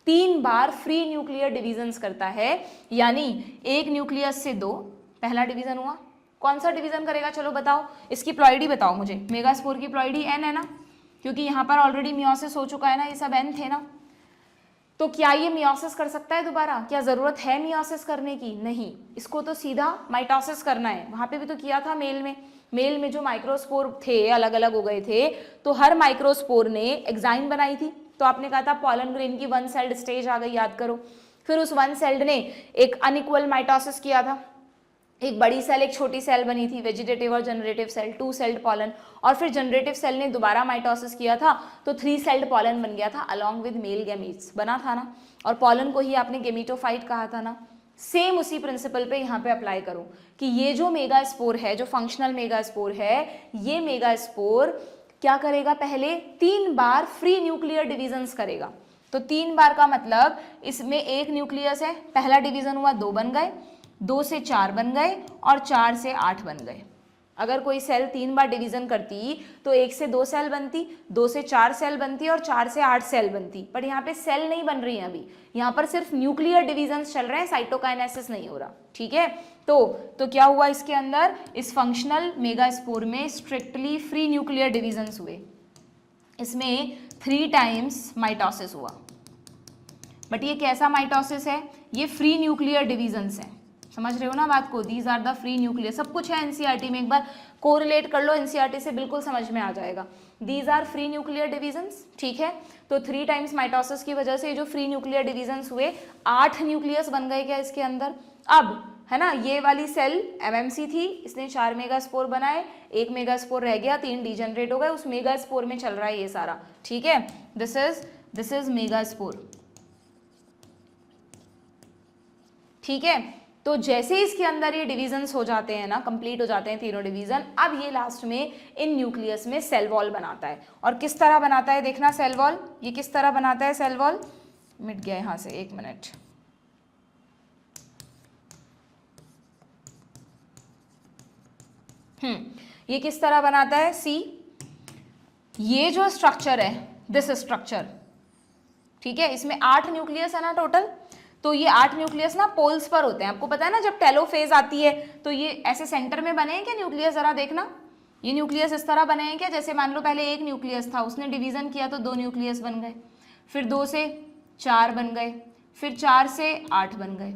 3 बार फ्री न्यूक्लियर डिविजन्स करता है। यानी एक न्यूक्लियस से 2, पहला डिवीजन हुआ। कौन सा डिवीजन करेगा, चलो बताओ, इसकी प्लॉइडी बताओ मुझे। मेगास्पोर की प्लॉइडी n है ना, क्योंकि यहाँ पर ऑलरेडी मियोसिस हो चुका है ना, ये सब n थे ना। तो क्या ये मियोसिस कर सकता है दोबारा, क्या जरूरत है मियोसिस करने की, नहीं, इसको तो सीधा माइटोसिस करना है। वहां पे भी तो किया था मेल में जो माइक्रोस्पोर थे अलग अलग हो गए थे, तो हर माइक्रोस्पोर ने एग्जाइम बनाई थी। तो आपने कहा था पॉलन ग्रेन की 1 सेल्ड स्टेज आ गई, याद करो। फिर उस 1 सेल्ड ने एक अनइक्वल माइटोसिस किया था, एक बड़ी सेल एक छोटी सेल बनी थी, वेजिटेटिव और जनरेटिव सेल, 2 सेल्ड पॉलन, और फिर जनरेटिव सेल ने दोबारा माइटोसिस किया था तो 3 सेल्ड पॉलन बन गया था अलॉन्ग विद मेल गैमीट्स, बना था ना। और पॉलन को ही आपने गेमीटोफाइट कहा था ना। सेम उसी प्रिंसिपल पे यहाँ पे अप्लाई करो कि ये जो मेगास्पोर है, जो फंक्शनल मेगास्पोर है, ये मेगास्पोर क्या करेगा, पहले 3 बार फ्री न्यूक्लियर डिविजन्स करेगा। तो 3 बार का मतलब इसमें एक न्यूक्लियस है, पहला डिवीजन हुआ 2 बन गए, 2 से 4 बन गए और 4 से 8 बन गए। अगर कोई सेल 3 बार डिवीजन करती तो 1 से 2 सेल बनती, 2 से 4 सेल बनती और 4 से 8 सेल बनती। पर यहाँ पे सेल नहीं बन रही है अभी, यहाँ पर सिर्फ न्यूक्लियर डिवीजन्स चल रहे हैं, साइटोकाइनेसिस नहीं हो रहा। ठीक है, तो क्या हुआ इसके अंदर, इस फंक्शनल मेगास्पोर में स्ट्रिक्टली फ्री न्यूक्लियर डिवीजन्स हुए। इसमें 3 टाइम्स माइटोसिस हुआ। बट ये कैसा माइटोसिस है, ये फ्री न्यूक्लियर डिवीजन्स है। समझ रहे हो ना बात को, these are the free nuclear. सब कुछ है एनसीईआरटी में, एक बार कोरिलेट कर लो एनसीईआरटी से, बिल्कुल समझ में आ जाएगा। These are free nuclear divisions. ठीक है, तो 3 टाइम्स माइटोसिस की वजह से जो फ्री न्यूक्लियर डिवीजन्स हुए, 8 न्यूक्लियस बन गए क्या इसके अंदर। अब है ना, ये वाली सेल एमएमसी थी, इसने 4 मेगास्पोर बनाए, 1 मेगास्पोर रह गया, 3 डिजेनरेट हो गए, उस मेगास्पोर में चल रहा है ये सारा। ठीक है, दिस इज मेगास्पोर। ठीक है, तो जैसे इसके अंदर ये डिविजन्स हो जाते हैं ना, कंप्लीट हो जाते हैं तीनों डिवीजन, अब ये लास्ट में इन न्यूक्लियस में सेल वॉल बनाता है। और किस तरह बनाता है देखना सेल वॉल, ये किस तरह बनाता है सेल वॉल। मिट गया यहां से, 1 मिनट। ये किस तरह बनाता है, सी ये जो स्ट्रक्चर है, दिस स्ट्रक्चर, ठीक है, इसमें 8 न्यूक्लियस है ना टोटल। तो ये 8 न्यूक्लियस ना पोल्स पर होते हैं। आपको पता है ना, जब टेलोफेज आती है तो ये ऐसे सेंटर में बने हैं क्या न्यूक्लियस, जरा देखना, ये न्यूक्लियस इस तरह बने हैं क्या, जैसे मान लो पहले 1 न्यूक्लियस था, उसने डिवीजन किया तो 2 न्यूक्लियस बन गए, फिर 2 से 4 बन गए, फिर 4 से 8 बन गए।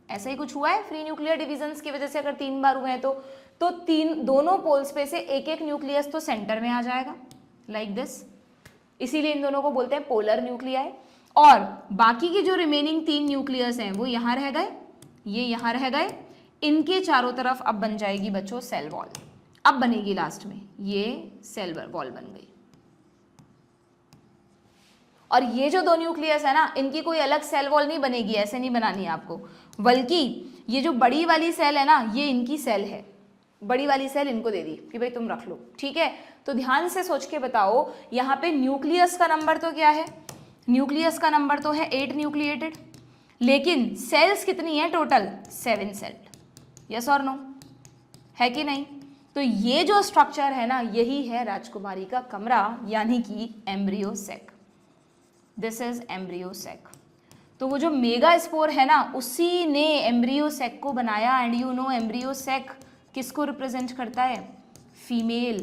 ऐसा ही कुछ हुआ है फ्री न्यूक्लियर डिवीजन्स की वजह से। अगर 3 बार हुए हैं तो दोनों पोल्स पे से एक एक न्यूक्लियस तो सेंटर में आ जाएगा, लाइक दिस। इसीलिए इन दोनों को बोलते हैं पोलर न्यूक्लियाई। और बाकी की जो रिमेनिंग 3 न्यूक्लियस हैं वो यहाँ रह गए, ये यहाँ रह गए, इनके चारों तरफ अब बन जाएगी बच्चों सेल वॉल। अब बनेगी लास्ट में ये सेल वॉल बन गई। और ये जो 2 न्यूक्लियस है ना, इनकी कोई अलग सेल वॉल नहीं बनेगी, ऐसे नहीं बनानी है आपको, बल्कि ये जो बड़ी वाली सेल है ना, ये इनकी सेल है, बड़ी वाली सेल इनको दे दी कि भाई तुम रख लो। ठीक है, तो ध्यान से सोच के बताओ, यहाँ पे न्यूक्लियस का नंबर तो क्या है, न्यूक्लियस का नंबर तो है 8 न्यूक्लिएटेड, लेकिन सेल्स कितनी है टोटल, 7 सेल। यस और नो, है कि नहीं। तो ये जो स्ट्रक्चर है ना, यही है राजकुमारी का कमरा, यानी कि embryo sac. This is embryo sac. तो वो जो मेगा स्पोर है ना, उसी ने एम्ब्रियो सैक को बनाया। And you know embryo sac किसको रिप्रेजेंट करता है, फीमेल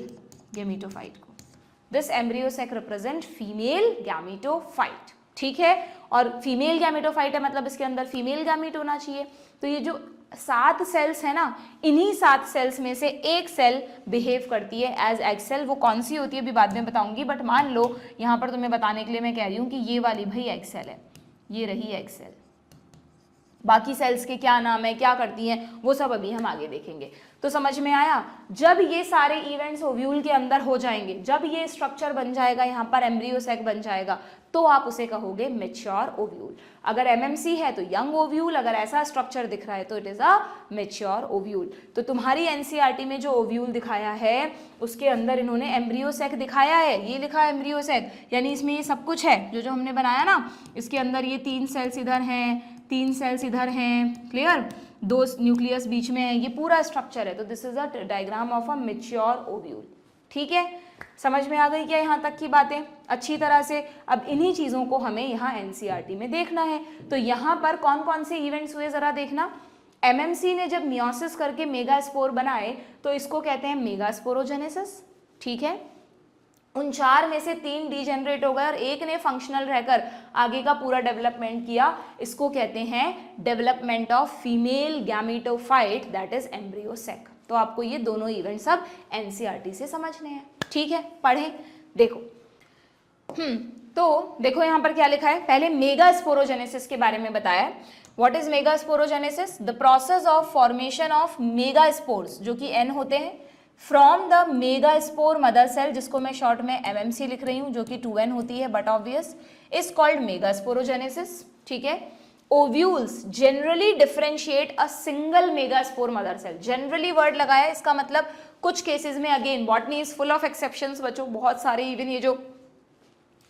गैमेटोफाइट को। This embryo sac represent female gametophyte. ठीक है, और फीमेल गैमेटोफाइट है मतलब इसके अंदर फीमेल गैमेट होना चाहिए। तो ये जो 7 सेल्स है ना, इन्हीं 7 सेल्स में से एक सेल बिहेव करती है एज एग सेल। वो कौन सी होती है अभी बाद में बताऊंगी, बट मान लो यहाँ पर तुम्हें बताने के लिए मैं कह रही हूँ कि ये वाली भाई एग सेल है, ये रही एग सेल। बाकी सेल्स के क्या नाम है, क्या करती हैं, वो सब अभी हम आगे देखेंगे। तो समझ में आया, जब ये सारे इवेंट्स ओव्यूल के अंदर हो जाएंगे, जब ये स्ट्रक्चर बन जाएगा, यहाँ पर एम्ब्रियो सैक बन जाएगा, तो आप उसे कहोगे मैच्योर ओव्यूल। अगर एमएमसी है तो यंग ओव्यूल, अगर ऐसा स्ट्रक्चर दिख रहा है तो it is a mature ovule. तो तुम्हारी एनसीईआरटी में जो ओव्यूल दिखाया है उसके अंदर इन्होंने एम्ब्रियो सैक दिखाया है, ये लिखा है एम्ब्रियो सैक, यानी इसमें ये सब कुछ है जो हमने बनाया ना। इसके अंदर ये 3 सेल्स इधर हैं, 3 सेल्स इधर हैं, क्लियर, 2 न्यूक्लियस बीच में है, ये पूरा स्ट्रक्चर है। तो this is a diagram of a mature ovule. ठीक है, समझ में आ गई क्या यहाँ तक की बातें अच्छी तरह से। अब इन्हीं चीज़ों को हमें यहाँ एनसीईआरटी में देखना है। तो यहाँ पर कौन कौन से इवेंट्स हुए जरा देखना। एमएमसी ने जब मियोसिस करके मेगास्पोर बनाए तो इसको कहते हैं मेगास्पोरोजेनेसिस। ठीक है, उन 4 में से 3 डीजेनरेट हो गए और एक ने फंक्शनल रहकर आगे का पूरा डेवलपमेंट किया। इसको कहते हैं development of female gametophyte, that is embryo sac. तो आपको ये दोनों इवेंट सब एनसीईआरटी से समझने हैं। ठीक है, पढ़ें, देखो। तो देखो यहाँ पर क्या लिखा है, पहले मेगास्पोरोजेनेसिस के बारे में बताया। What is megasporogenesis, the process of formation of megaspores, जो कि N होते हैं, from the megaspore mother cell, जिसको मैं शॉर्ट में MMC लिख रही हूँ, जो कि 2N होती है but obvious, is called megasporogenesis. ठीक है, ovules generally differentiate a single megaspore mother cell. Generally word लगाया, इसका मतलब कुछ केसेस में, again botany is full of exceptions बच्चों, बहुत सारे, इवन ये जो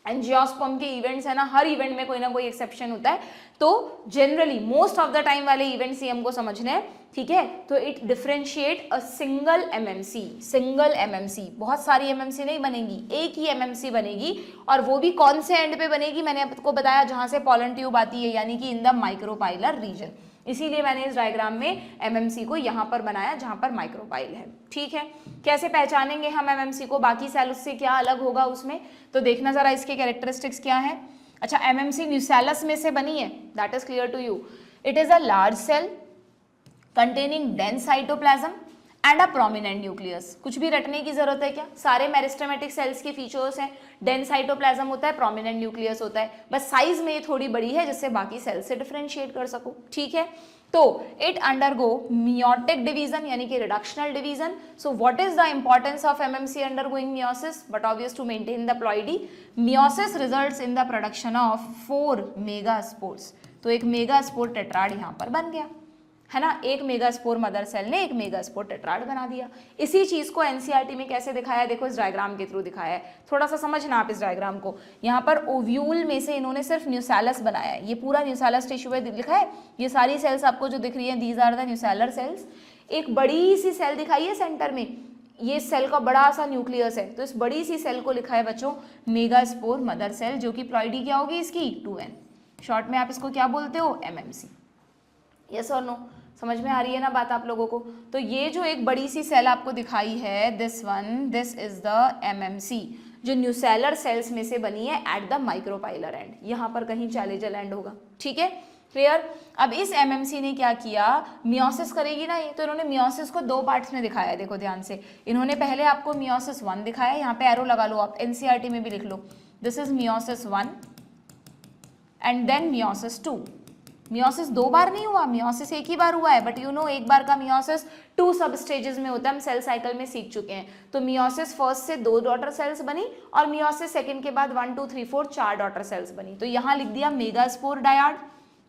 एंजियोस्पर्म के इवेंट्स है ना, हर इवेंट में कोई ना कोई एक्सेप्शन होता है, तो generally most of the time वाले इवेंट्स ही हमको समझने हैं, ठीक है। तो it differentiate a single MMC, single MMC, बहुत सारी एमएमसी नहीं बनेगी, एक ही एमएमसी बनेगी, और वो भी कौन से एंड पे बनेगी, मैंने आपको बताया जहां से पॉलन ट्यूब आती है, यानी कि इन द माइक्रोपाइलर रीजन। इसीलिए मैंने इस डायग्राम में एमएमसी को यहां पर बनाया जहां पर माइक्रोपाइल है, ठीक है। कैसे पहचानेंगे हम एमएमसी को, बाकी सेल उससे क्या अलग होगा उसमें, तो देखना जरा इसके कैरेक्टरिस्टिक्स क्या है। अच्छा, एमएमसी न्यूसेलस में से बनी है, that is clear to you. It is a large cell containing dense cytoplasm and a prominent nucleus. कुछ भी रटने की जरूरत है क्या, सारे मेरिस्टेमेटिक सेल्स के फीचर्स हैं, डेंस साइटोप्लाज्म होता है, प्रोमिनेंट न्यूक्लियस होता है, बस साइज में थोड़ी बड़ी है जिससे बाकी सेल से डिफरेंशिएट कर सको, ठीक है। तो इट अंडरगो मियोटिक डिवीजन यानी कि reductional division. So what is the importance of MMC undergoing meiosis, but obvious to maintain the ploidy. Meiosis results in the production of 4 megaspores. तो एक मेगास्पोर टेट्राड यहां पर बन गया, है ना, एक मेगास्पोर मदर सेल ने एक मेगास्पोर टेट्राड बना दिया। इसी चीज को एनसीईआरटी में कैसे दिखाया है, देखो इस डायग्राम के थ्रू दिखाया है, थोड़ा सा समझना आप इस डायग्राम को। यहाँ पर ओव्यूल में से इन्होंने सिर्फ न्यूसेलस बनाया है, ये पूरा न्यूसेलस टिश्यू है, लिखा है, ये सारी सेल्स आपको जो दिख रही है, these are the nucellar cells. एक बड़ी सी सेल दिखाई है सेंटर में, ये सेल का बड़ा सा न्यूक्लियस है, तो इस बड़ी सी सेल को लिखा है बच्चों मेगास्पोर मदर सेल, जो कि प्लॉइडी क्या होगी इसकी 2n, शॉर्ट में आप इसको क्या बोलते हो, एमएमसी। यस और नो, समझ में आ रही है ना बात आप लोगों को। तो ये जो एक बड़ी सी सेल आपको दिखाई है, this one, this is the MMC, जो न्यूसेलर सेल्स में से बनी है एट द माइक्रोपाइलर एंड, यहाँ पर कहीं चैलेंजर एंड होगा, ठीक है, क्लियर। अब इस एमएमसी ने क्या किया, मियोसिस करेगी ना ये, तो इन्होंने मियोसिस को 2 पार्ट्स में दिखाया है, देखो ध्यान से। इन्होंने पहले आपको मियोसिस 1 दिखाया, यहाँ पे एरो लगा लो आप, एनसीईआरटी में भी लिख लो, this is meiosis 1 and then meiosis 2। Meiosis 2 बार नहीं हुआ, मियोसिस एक ही बार हुआ है, बट यू नो एक बार का मियोसिस 2 सब स्टेजेस में होता है, हम सेल साइकिल में सीख चुके हैं। तो मियोसिस फर्स्ट से 2 डॉटर सेल्स बनी, और मियोसिस सेकंड के बाद 1 2 3 4 4 डॉटर सेल्स बनी। तो यहाँ लिख दिया मेगास्पोर डायड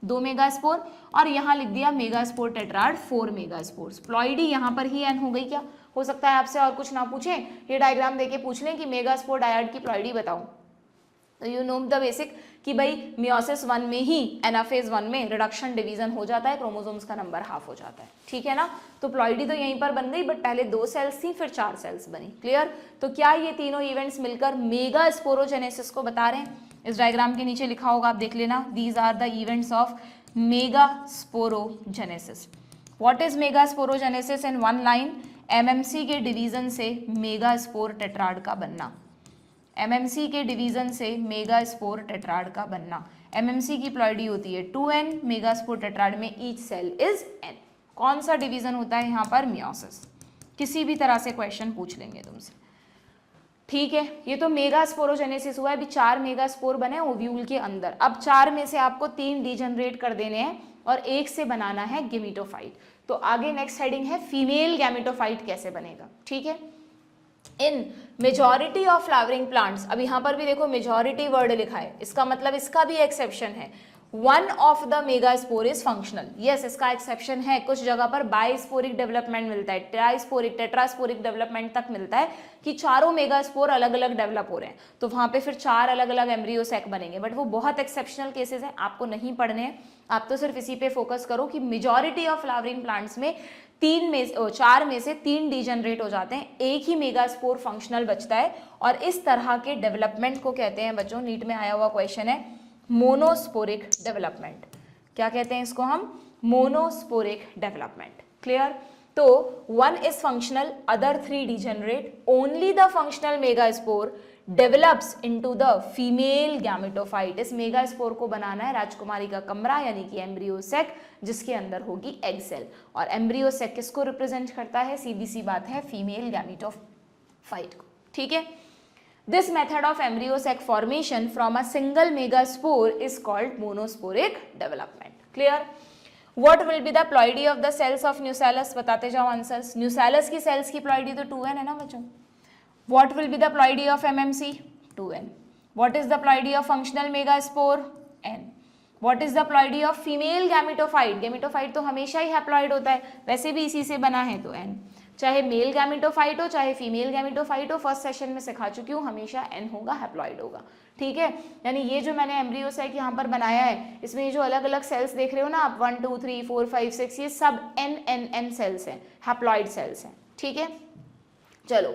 2 मेगास्पोर, और यहाँ लिख दिया मेगास्पोर टेट्राड 4 मेगास्पोर्स। प्लॉइडी यहाँ पर ही एन हो गई क्या, हो सकता है आपसे और कुछ ना पूछे, ये डायग्राम देके पूछ लें कि मेगास्पोर डायड की प्लॉइडी बताओ, तो यू नो द बेसिक कि भाई मियोसिस 1 में ही एनाफेज 1 में रिडक्शन डिवीजन हो जाता है, क्रोमोसोम्स का नंबर हाफ हो जाता है, ठीक है ना। तो प्लॉइडी तो यहीं पर बन गई, बट पहले 2 सेल्स थी, फिर 4 सेल्स बनी, क्लियर। तो क्या ये तीनों इवेंट्स मिलकर मेगा स्पोरोजेनेसिस को बता रहे हैं, इस डायग्राम के नीचे लिखा होगा, आप देख लेना, these are the events of megasporogenesis. What is megasporogenesis in 1 line, MMC के डिवीजन से मेगा स्पोर टेट्राड का बनना, एमएमसी के डिवीजन से मेगा स्पोर टेट्राड का बनना। एमएमसी की प्लॉइडी होती है 2n, मेगा स्पोर टेट्राड में ईच सेल इज n। कौन सा डिवीजन होता है यहाँ पर, मियोसिस। किसी भी तरह से क्वेश्चन पूछ लेंगे तुमसे, ठीक है। ये तो मेगा स्पोरोजेनेसिस हुआ है, अभी 4 मेगा स्पोर बने ओव्यूल के अंदर। अब 4 में से आपको 3 डीजनरेट कर देने हैं और 1 से बनाना है गेमिटोफाइट। तो आगे नेक्स्ट हेडिंग है फीमेल गैमेटोफाइट कैसे बनेगा, ठीक है। इन मेजॉरिटी ऑफ फ्लावरिंग प्लांट्स, अब यहाँ पर भी देखो मेजॉरिटी वर्ड लिखा है, इसका मतलब इसका भी एक्सेप्शन है, 1 of the megaspore is functional. Yes, इसका एक्सेप्शन है, कुछ जगह पर बाइस्पोरिक डेवलपमेंट मिलता है, ट्राइस्पोरिक टेट्रास्पोरिक डेवलपमेंट तक मिलता है कि चारों मेगास्पोर अलग अलग डेवलप हो रहे हैं, तो वहां पे फिर 4 अलग अलग एम्ब्रियो सेक बनेंगे, बट वो बहुत एक्सेप्शनल केसेस हैं, आपको नहीं पढ़ने हैं, आप तो सिर्फ इसी पे फोकस करो कि मेजॉरिटी ऑफ फ्लावरिंग प्लांट्स में 4 में से 3 डीजनरेट हो जाते हैं, एक ही मेगास्पोर फंक्शनल बचता है, और इस तरह के डेवलपमेंट को कहते हैं बच्चों, नीट में आया हुआ क्वेश्चन है, मोनोस्पोरिक डेवलपमेंट। क्या कहते हैं इसको हम, मोनोस्पोरिक डेवलपमेंट, क्लियर। तो 1 is functional, other 3 degenerate, only the functional megaspore develops into the female gametophyte. इस मेगास्पोर को बनाना है राजकुमारी का कमरा, यानी कि एम्ब्रियो सेक, जिसके अंदर होगी एग सेल, और एम्ब्रियो सेक किसको रिप्रेजेंट करता है, सीधी सी बात है, फीमेल गैमेटोफाइट को, ठीक है। This method of embryo sec formation from a single megaspore is called monosporic development, clear. What will be the ploidy of the cells of Nucellus? बताते जाओ आंसर्स। Nucellus की सेल्स की प्लॉइडी तो 2n है ना बच्चों। What will be the ploidy of MMC? 2n. What is the ploidy of functional megaspore? n. What is the ploidy of female gametophyte, gametophyte तो हमेशा ही हैप्लॉइड होता है, वैसे भी इसी से बना है तो n, चाहे मेल गैमेटोफाइट हो चाहे फीमेल गैमेटोफाइट हो, फर्स्ट सेशन में सिखा चुकी हूँ, हमेशा n होगा, हैप्लॉइड होगा, ठीक है। यानी ये जो मैंने एम्ब्रियो सैक यहाँ पर बनाया है, इसमें ये जो अलग अलग सेल्स देख रहे हो ना आप 1 2 3 4 5 6, ये सब n सेल्स हैं, हैप्लॉइड सेल्स हैं, ठीक है। चलो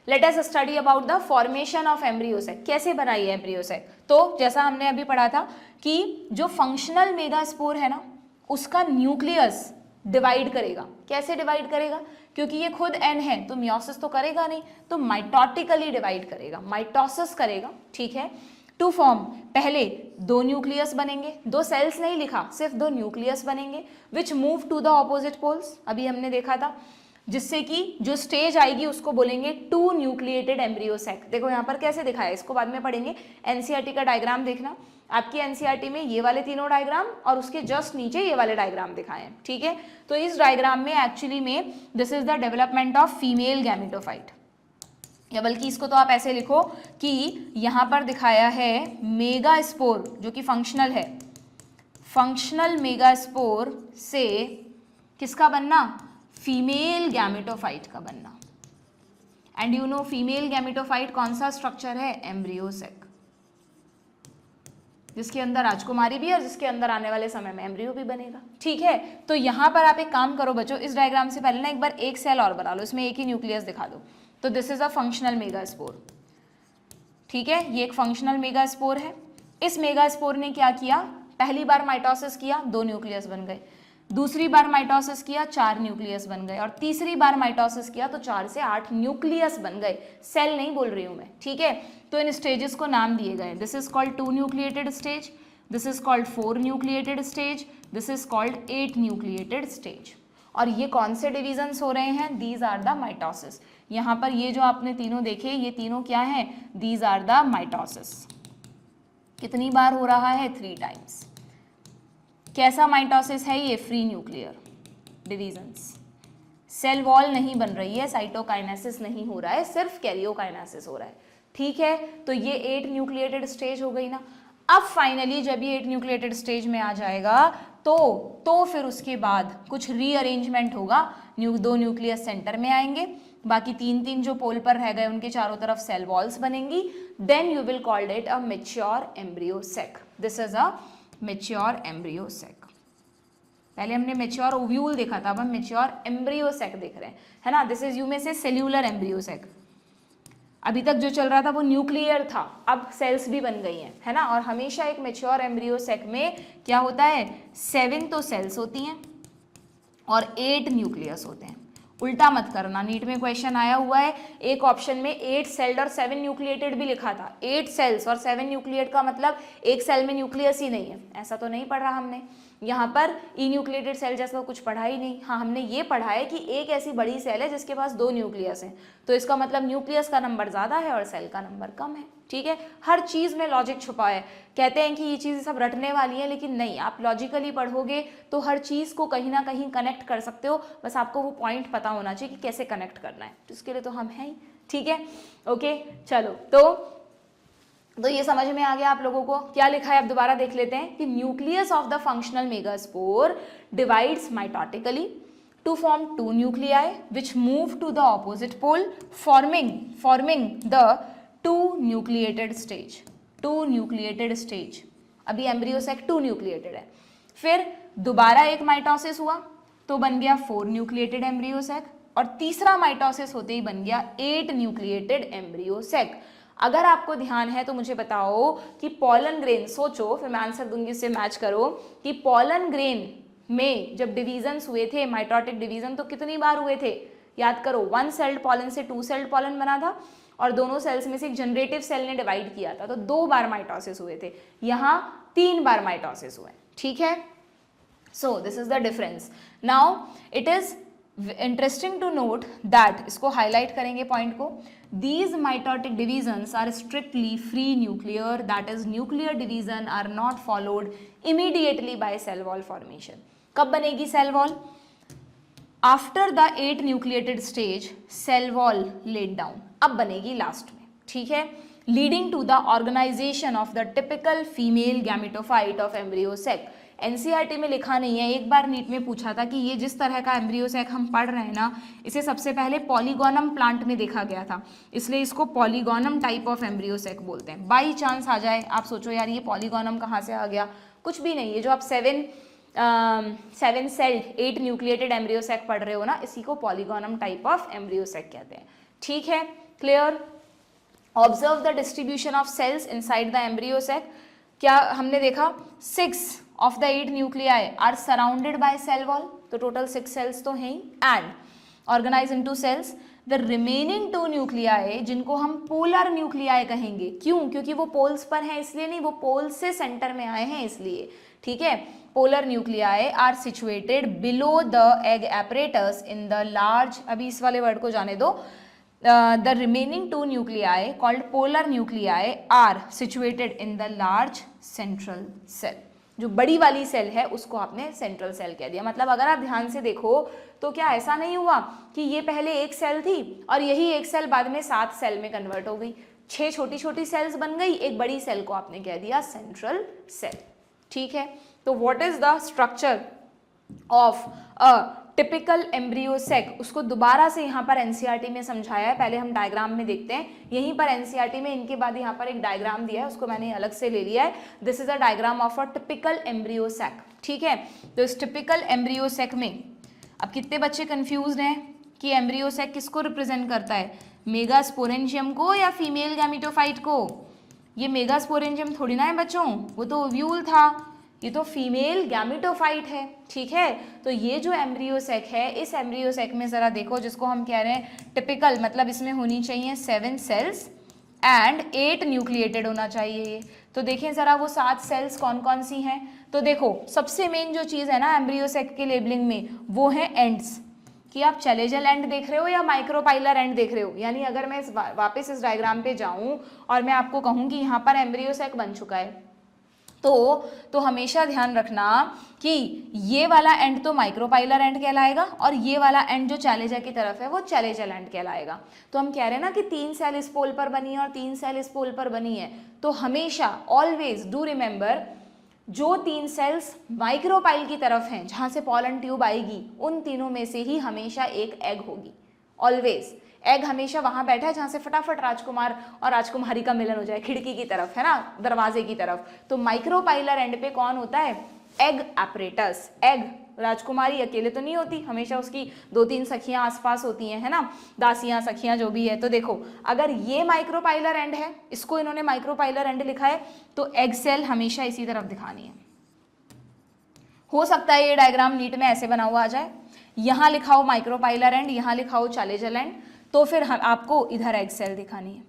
let us study about the formation of embryo sac, कैसे बनाई है एम्ब्रियो सैक। तो जैसा हमने अभी पढ़ा था कि जो फंक्शनल मेगास्पोर है ना, उसका न्यूक्लियस डिवाइड करेगा, कैसे डिवाइड करेगा, क्योंकि ये खुद n है तो मियोसिस तो करेगा नहीं, तो माइटोटिकली डिवाइड करेगा, माइटोसिस करेगा, ठीक है। टू फॉर्म, पहले 2 न्यूक्लियस बनेंगे, 2 सेल्स नहीं लिखा, सिर्फ 2 न्यूक्लियस बनेंगे, which move to the opposite poles, अभी हमने देखा था, जिससे कि जो स्टेज आएगी उसको बोलेंगे 2 न्यूक्लिएटेड एम्ब्रियो सैक। देखो यहाँ पर कैसे दिखाया है, इसको बाद में पढ़ेंगे, एनसीईआरटी का डायग्राम देखना, आपकी एनसीईआरटी में ये वाले तीनों डायग्राम और उसके जस्ट नीचे ये वाले डायग्राम दिखाए हैं, ठीक है। तो इस डायग्राम में एक्चुअली में this is the development of female gametophyte, या बल्कि इसको तो आप ऐसे लिखो कि यहाँ पर दिखाया है मेगास्पोर जो कि फंक्शनल है, फंक्शनल मेगास्पोर से किसका बनना, फीमेल गैमेटोफाइट का बनना। And you no female gametophyte कौन सा स्ट्रक्चर है, एम्ब्रियो सैक, जिसके अंदर राजकुमारी भी है और जिसके अंदर आने वाले समय में एम्ब्रियो भी बनेगा, ठीक है। तो यहाँ पर आप एक काम करो बच्चों, इस डायग्राम से पहले ना एक बार एक सेल और बना लो, इसमें एक ही न्यूक्लियस दिखा दो। तो this is a functional megaspore, ठीक है, ये एक फंक्शनल मेगास्पोर है। इस मेगास्पोर ने क्या किया, पहली बार माइटोसिस किया, 2 न्यूक्लियस बन गए, दूसरी बार माइटोसिस किया, 4 न्यूक्लियस बन गए, और तीसरी बार माइटोसिस किया तो 4 से 8 न्यूक्लियस बन गए, सेल नहीं बोल रही हूं मैं, ठीक है। तो इन स्टेजेस को नाम दिए गए, this is called 2 nucleated stage, this is called 4 nucleated stage, this is called 8 nucleated stage. और ये कौन से डिविजन्स हो रहे हैं, दीज आर द माइटोसिस। यहाँ पर ये जो आपने तीनों देखे, ये तीनों क्या हैं, दीज आर द माइटोसिस। कितनी बार हो रहा है, 3 टाइम्स। कैसा माइटोसिस है ये, free nuclear divisions, cell wall नहीं बन रही है, साइटोकाइनेसिस नहीं हो रहा है, सिर्फ कैरियोकाइनेसिस हो रहा है, ठीक है। तो ये 8 न्यूक्लिएटेड स्टेज हो गई ना। अब फाइनली जब ये 8 न्यूक्लिएटेड स्टेज में आ जाएगा तो फिर उसके बाद कुछ रीअरेंजमेंट होगा, 2 न्यूक्लियस सेंटर में आएंगे, बाकी 3 जो पोल पर रह गए उनके चारों तरफ सेल वॉल्स बनेंगी, then you will called it a mature embryo sac. This is a mature embryo sac. पहले हमने मैच्योर ओव्यूल देखा था, अब हम मैच्योर एम्ब्रियो सैक देख रहे हैं, है ना। दिस इज यू में से सेल्यूलर एम्ब्रियो सैक। अभी तक जो चल रहा था वो न्यूक्लियर था, अब सेल्स भी बन गई हैं, है ना। और हमेशा एक मैच्योर एम्ब्रियो सैक में क्या होता है, 7 तो सेल्स होती हैं और 8 न्यूक्लियस होते हैं। उल्टा मत करना, नीट में क्वेश्चन आया हुआ है, एक ऑप्शन में 8 सेल्ड और 7 न्यूक्लिएटेड भी लिखा था, 8 सेल्स और 7 न्यूक्लिएट का मतलब एक सेल में न्यूक्लियस ही नहीं है, ऐसा तो नहीं पढ़ा हमने। यहाँ पर ई न्यूक्लिएटेड सेल जैसा कुछ पढ़ा ही नहीं। हाँ, हमने ये पढ़ा है कि एक ऐसी बड़ी सेल है जिसके पास 2 न्यूक्लियस हैं, तो इसका मतलब न्यूक्लियस का नंबर ज़्यादा है और सेल का नंबर कम है, ठीक है। हर चीज़ में लॉजिक छुपा है। कहते हैं कि ये चीज़ें सब रटने वाली हैं, लेकिन नहीं, आप लॉजिकली पढ़ोगे तो हर चीज़ को कहीं ना कहीं कनेक्ट कर सकते हो, बस आपको वो पॉइंट पता होना चाहिए कि कैसे कनेक्ट करना है, तो इसके लिए तो हम हैं ही, ठीक है। ओके, चलो तो ये समझ में आ गया आप लोगों को। क्या लिखा है अब दोबारा देख लेते हैं कि nucleus of the functional megaspore divides mitotically to form 2 nuclei which move to the opposite pole forming the 2 nucleated stage। अभी एम्ब्रियो सैक 2 न्यूक्लिएटेड है, फिर दोबारा एक माइटोसिस हुआ तो बन गया 4 न्यूक्लिएटेड एम्ब्रियो सैक, और तीसरा माइटोसिस होते ही बन गया 8 न्यूक्लिएटेड एम्ब्रियो सैक। अगर आपको ध्यान है तो मुझे बताओ कि पॉलन ग्रेन, सोचो फिर मैं आंसर दूंगी, इससे मैच करो कि पॉलन ग्रेन में जब डिवीजन्स हुए थे, माइटोटिक डिवीजन, तो कितनी बार हुए थे, याद करो। 1 सेल्ड पॉलन से 2 सेल्ड पॉलन बना था और दोनों सेल्स में से एक जनरेटिव सेल ने डिवाइड किया था, तो 2 बार माइटोसिस हुए थे, यहाँ 3 बार माइटोसिस हुए, ठीक है। So this is the difference. Now it is interesting to note that, इसको हाईलाइट करेंगे पॉइंट को, these mitotic divisions are strictly free nuclear, that is nuclear division are not followed immediately by cell wall formation। कब बनेगी cell wall, after the 8 nucleated stage cell wall laid down, अब बनेगी last में, ठीक है। Leading to the organisation of the typical female gametophyte of embryo sac. NCERT में लिखा नहीं है, एक बार नीट में पूछा था कि ये जिस तरह का एम्ब्रियो सेक हम पढ़ रहे हैं ना, इसे सबसे पहले पॉलीगोनम प्लांट में देखा गया था, इसलिए इसको पॉलीगोनम टाइप ऑफ एम्ब्रियो सेक बोलते हैं। बाई चांस आ जाए, आप सोचो यार ये पॉलीगोनम कहाँ से आ गया, कुछ भी नहीं, ये जो आप seven celled 8 nucleated embryo sac पढ़ रहे हो ना, इसी को polygonum type of embryo sac कहते हैं। ठीक है, clear. Observe the distribution of cells inside the embryo sac. क्या हमने देखा, 6 of the 8 nuclei are surrounded by cell wall, तो टोटल 6 सेल्स तो हैं ही, and organise into cells. The remaining 2 nuclei जिनको हम पोलर न्यूक्लियाई कहेंगे, क्यों, क्योंकि वो पोल्स पर हैं इसलिए नहीं, वो पोल्स से सेंटर में आए हैं इसलिए। ठीक है, polar nuclei are situated below the egg apparatus in the large, अभी इस वाले वर्ड को जाने दो, the remaining 2 nuclei called polar nuclei are situated in the large central cell। जो बड़ी वाली सेल है उसको आपने सेंट्रल सेल कह दिया। मतलब अगर आप ध्यान से देखो तो क्या ऐसा नहीं हुआ कि ये पहले एक सेल थी और यही एक सेल बाद में 7 सेल में कन्वर्ट हो गई, 6 छोटी छोटी सेल्स बन गई, एक बड़ी सेल को आपने कह दिया सेंट्रल सेल। ठीक है, तो what is the structure of a typical embryo sac, उसको दोबारा से यहाँ पर एनसीईआरटी में समझाया है। पहले हम डायग्राम में देखते हैं, यहीं पर एनसीईआरटी में इनके बाद यहाँ पर एक डायग्राम दिया है, उसको मैंने अलग से ले लिया है। This is a diagram of a typical embryo sac. ठीक है, तो इस टिपिकल एम्ब्रियो सेक में अब कितने बच्चे कंफ्यूज हैं कि एम्ब्रियो सेक किसको रिप्रेजेंट करता है, मेगास्पोरेंशियम को या फीमेल गैमेटोफाइट को? ये मेगास्पोरेंशियम थोड़ी ना है बच्चों, वो तो ओव्यूल था, ये तो फीमेल गैमेटोफाइट है। ठीक है, तो ये जो एम्ब्रियो सेक है, इस एम्ब्रियो सेक में जरा देखो, जिसको हम कह रहे हैं टिपिकल, मतलब इसमें होनी चाहिए 7 सेल्स एंड 8 न्यूक्लिएटेड होना चाहिए। तो देखें जरा वो 7 सेल्स कौन कौन सी हैं। तो देखो सबसे मेन जो चीज़ है ना एम्ब्रियो सेक के लेबलिंग में, वो है एंड्स, कि आप चैलेजल एंड देख रहे हो या माइक्रोपाइलर एंड देख रहे हो। यानी अगर मैं वापस इस डायग्राम पे जाऊं और मैं आपको कहूँ कि यहाँ पर एम्ब्रियो सेक बन चुका है, तो हमेशा ध्यान रखना कि ये वाला एंड तो माइक्रोपाइलर एंड कहलाएगा और ये वाला एंड जो चैलेजा की तरफ है वो चैलेजल एंड कहलाएगा। तो हम कह रहे हैं ना कि 3 सेल इस पोल पर बनी है और 3 सेल इस पोल पर बनी है, तो हमेशा ऑलवेज डू रिमेंबर, जो 3 सेल्स माइक्रोपाइल की तरफ हैं जहाँ से पॉलन ट्यूब आएगी, उन तीनों में से ही हमेशा एक एग होगी। ऑलवेज एग हमेशा वहां बैठा है जहां से फटाफट राजकुमार और राजकुमारी का मिलन हो जाए, खिड़की की तरफ है ना, दरवाजे की तरफ। तो माइक्रोपाइलर एंड पे कौन होता है, एग एपरेटस। एग, राजकुमारी अकेले तो नहीं होती, हमेशा उसकी 2-3 सखियां आसपास होती हैं, है ना, दासियां सखियां जो भी है। तो देखो अगर ये माइक्रोपाइलर एंड है, इसको इन्होंने माइक्रोपाइलर एंड लिखा है, तो एग सेल हमेशा इसी तरफ दिखानी है। हो सकता है ये डायग्राम नीट में ऐसे बना हुआ आ जाए, यहाँ लिखा हो माइक्रोपाइलर एंड, यहाँ लिखा हो चैलेजल एंड, तो फिर आपको इधर एग सेल दिखानी है।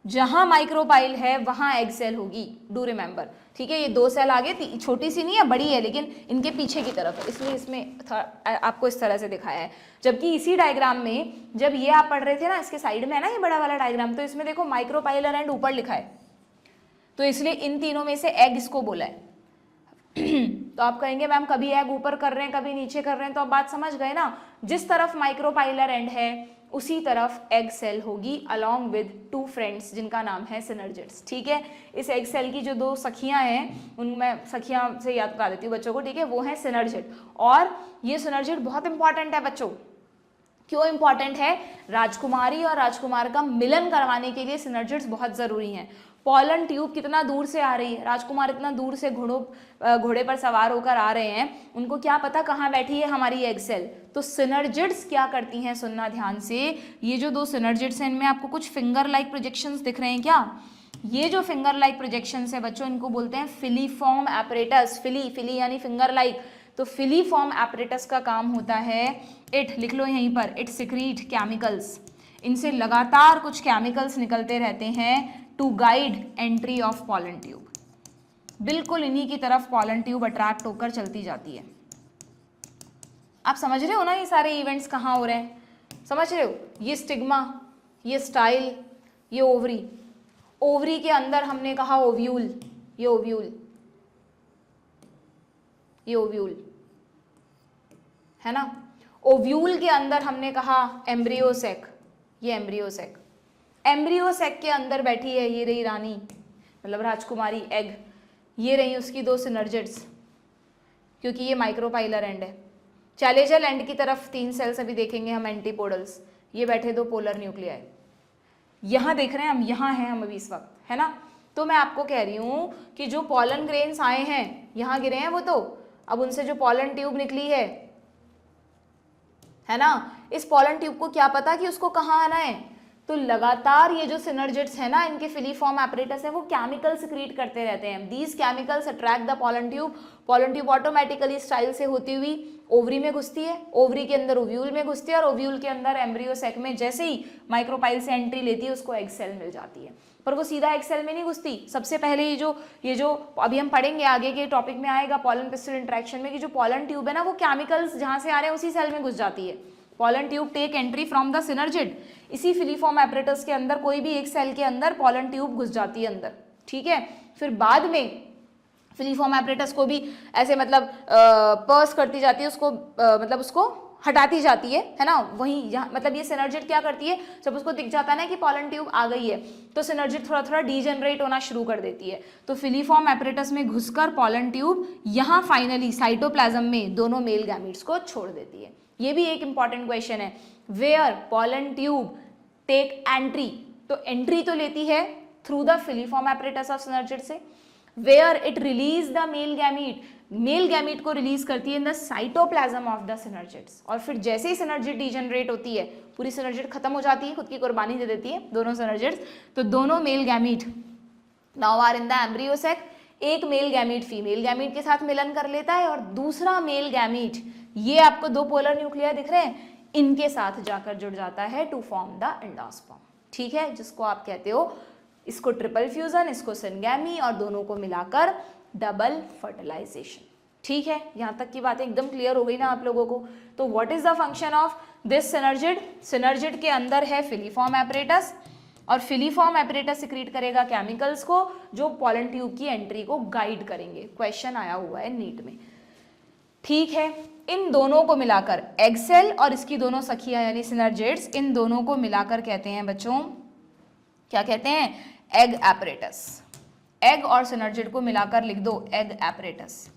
जहां माइक्रोपाइल है वहां एग सेल होगी, डू रिमेंबर। ठीक है, ये 2 सेल आगे, छोटी सी नहीं है, बड़ी है, लेकिन इनके पीछे की तरफ है, इसलिए इसमें आपको इस तरह से दिखाया है। जबकि इसी डायग्राम में जब ये आप पढ़ रहे थे ना, इसके साइड में है ना ये बड़ा वाला डायग्राम, तो इसमें देखो माइक्रोपाइलर एंड ऊपर लिखा है, तो इसलिए इन तीनों में से एग इसको बोला है। तो आप कहेंगे मैम कभी एग ऊपर कर रहे हैं कभी नीचे कर रहे हैं, तो आप बात समझ गए ना। जिस तरफ माइक्रोपाइलर एंड है उसी तरफ एग सेल होगी, अलोंग विद 2 फ्रेंड्स जिनका नाम है सिनर्जिड्स। ठीक है, इस एग सेल की जो 2 सखियां हैं, उनमें सखियां से याद करा देती हूँ बच्चों को, ठीक है, वो है सिनर्जिड। और ये सिनर्जिड बहुत इंपॉर्टेंट है बच्चों। क्यों इंपॉर्टेंट है, राजकुमारी और राजकुमार का मिलन करवाने के लिए सिनर्जिड्स बहुत जरूरी हैं। पॉलन ट्यूब कितना दूर से आ रही है, राजकुमार इतना दूर से घोड़े पर सवार होकर आ रहे हैं, उनको क्या पता कहाँ बैठी है हमारी एग सेल। तो सिनर्जिड्स क्या करती हैं, सुनना ध्यान से, ये जो 2 सिनर्जिड्स हैं इनमें आपको कुछ फिंगर लाइक प्रोजेक्शंस दिख रहे हैं क्या? ये जो फिंगर लाइक प्रोजेक्शंस है बच्चों, इनको बोलते हैं फिलीफॉर्म एपरेटस। फिली यानी फिंगर लाइक, तो फिलीफॉर्म एपरेटस का काम होता है, इट लिख लो यहीं पर, इट सिक्रीट केमिकल्स। इनसे लगातार कुछ केमिकल्स निकलते रहते हैं to guide entry of pollen tube. बिल्कुल इन्हीं की तरफ पॉलन ट्यूब अट्रैक्ट होकर चलती जाती है। आप समझ रहे हो ना ये सारे इवेंट्स कहाँ हो रहे हैं, समझ रहे हो? ये स्टिग्मा, ये स्टाइल, ये ओवरी, ओवरी के अंदर हमने कहा ओव्यूल, ये ओव्यूल, ये ओव्यूल है ना, ओव्यूल के अंदर हमने कहा एम्ब्रियो सेक, ये एम्ब्रियो सेक, एम्ब्रियो सैक के अंदर बैठी है, ये रही रानी मतलब राजकुमारी एग, ये रही उसकी दो सिनर्जिड्स, क्योंकि ये माइक्रोपाइलर एंड है। चैलेजल एंड की तरफ 3 सेल्स अभी देखेंगे हम, एंटीपोडल्स, ये बैठे 2 पोलर न्यूक्लियाई, यहाँ देख रहे हैं हम, यहाँ हैं हम अभी इस वक्त, है ना। तो मैं आपको कह रही हूँ कि जो पॉलन ग्रेन्स आए हैं यहाँ गिरे हैं वो, तो अब उनसे जो पॉलन ट्यूब निकली है ना, इस पॉलन ट्यूब को क्या पता कि उसको कहाँ आना है, तो लगातार ये जो सिनर्जिड्स है ना, इनके फिलीफॉर्म एपरेटस है, वो केमिकल सिक्रीट करते रहते हैं। These chemicals attract the pollen tube automatically style से होती हुई ओवरी में घुसती है, ओवरी के अंदर ओव्यूल में घुसती है, और ओव्यूल के अंदर एम्ब्रियो सैक में जैसे ही माइक्रोपाइल से एंट्री लेती है उसको एग सेल मिल जाती है। पर वो सीधा एग सेल में नहीं घुसती, सबसे पहले ये जो अभी हम पढ़ेंगे आगे के टॉपिक में आएगा पॉलन पिस्टिल इंटरेक्शन में, कि जो पॉलन ट्यूब है ना, वो केमिकल्स जहाँ से आ रहे हैं उसी सेल में घुस जाती है। Pollen tube take entry from the synergid, इसी फिलीफॉर्म एपरेटस के अंदर कोई भी एक सेल के अंदर पॉलन ट्यूब घुस जाती है अंदर, ठीक है। फिर बाद में फिलीफॉर्म एपरेटस को भी ऐसे मतलब पर्स करती जाती है, उसको मतलब उसको हटाती जाती है ना, वहीं यहाँ मतलब ये सिनर्जिड क्या करती है, जब उसको दिख जाता है ना कि पॉलन ट्यूब आ गई है, तो सिनर्जिड थोड़ा थोड़ा डीजनरेट होना शुरू कर देती है। तो फिलीफॉर्म एपरेटस में घुसकर पॉलन ट्यूब यहाँ फाइनली साइटोप्लाज्म में दोनों मेल गैमीट्स को छोड़ देती है। ये भी एक इंपॉर्टेंट क्वेश्चन है, where pollen tube take entry, तो एंट्री तो लेती है through the filiform apparatus of synergid से, where it release the male gamete को रिलीज करती है in the cytoplasm of the synergids. और फिर जैसे ही सिनर्जिड डिजनरेट होती है, पूरी सिनर्जिड खत्म हो जाती है, खुद की कुर्बानी दे देती है दोनों सिनर्जिड्स, तो दोनों male gamete now are in the embryo sac. एक मेल गैमीट फीमेल गैमीट के साथ मिलन कर लेता है, और दूसरा मेल गैमीट, ये आपको 2 पोलर न्यूक्लिया दिख रहे हैं, इनके साथ जाकर जुड़ जाता है टू फॉर्म द एंडोस्पर्म, ठीक है, जिसको आप कहते हो, इसको ट्रिपल फ्यूजन, इसको सिनगैमी, और दोनों को मिलाकर डबल फर्टिलाइजेशन, ठीक है। यहाँ तक की बातें एकदम क्लियर हो गई ना आप लोगों को। तो what is the function of this synergid, synergid के अंदर है फिलीफॉर्म एपरेटस, और फिलीफॉर्म एपरेटस सिक्रीट करेगा केमिकल्स को जो पॉलन ट्यूब की एंट्री को गाइड करेंगे। क्वेश्चन आया हुआ है नीट में, ठीक है। इन दोनों को मिलाकर एग सेल और इसकी दोनों सखियां यानी सिनर्जिड्स, इन दोनों को मिलाकर कहते हैं बच्चों, क्या कहते हैं, एग एपरेटस। एग और सिनर्जिड को मिलाकर लिख दो एग एपरेटस।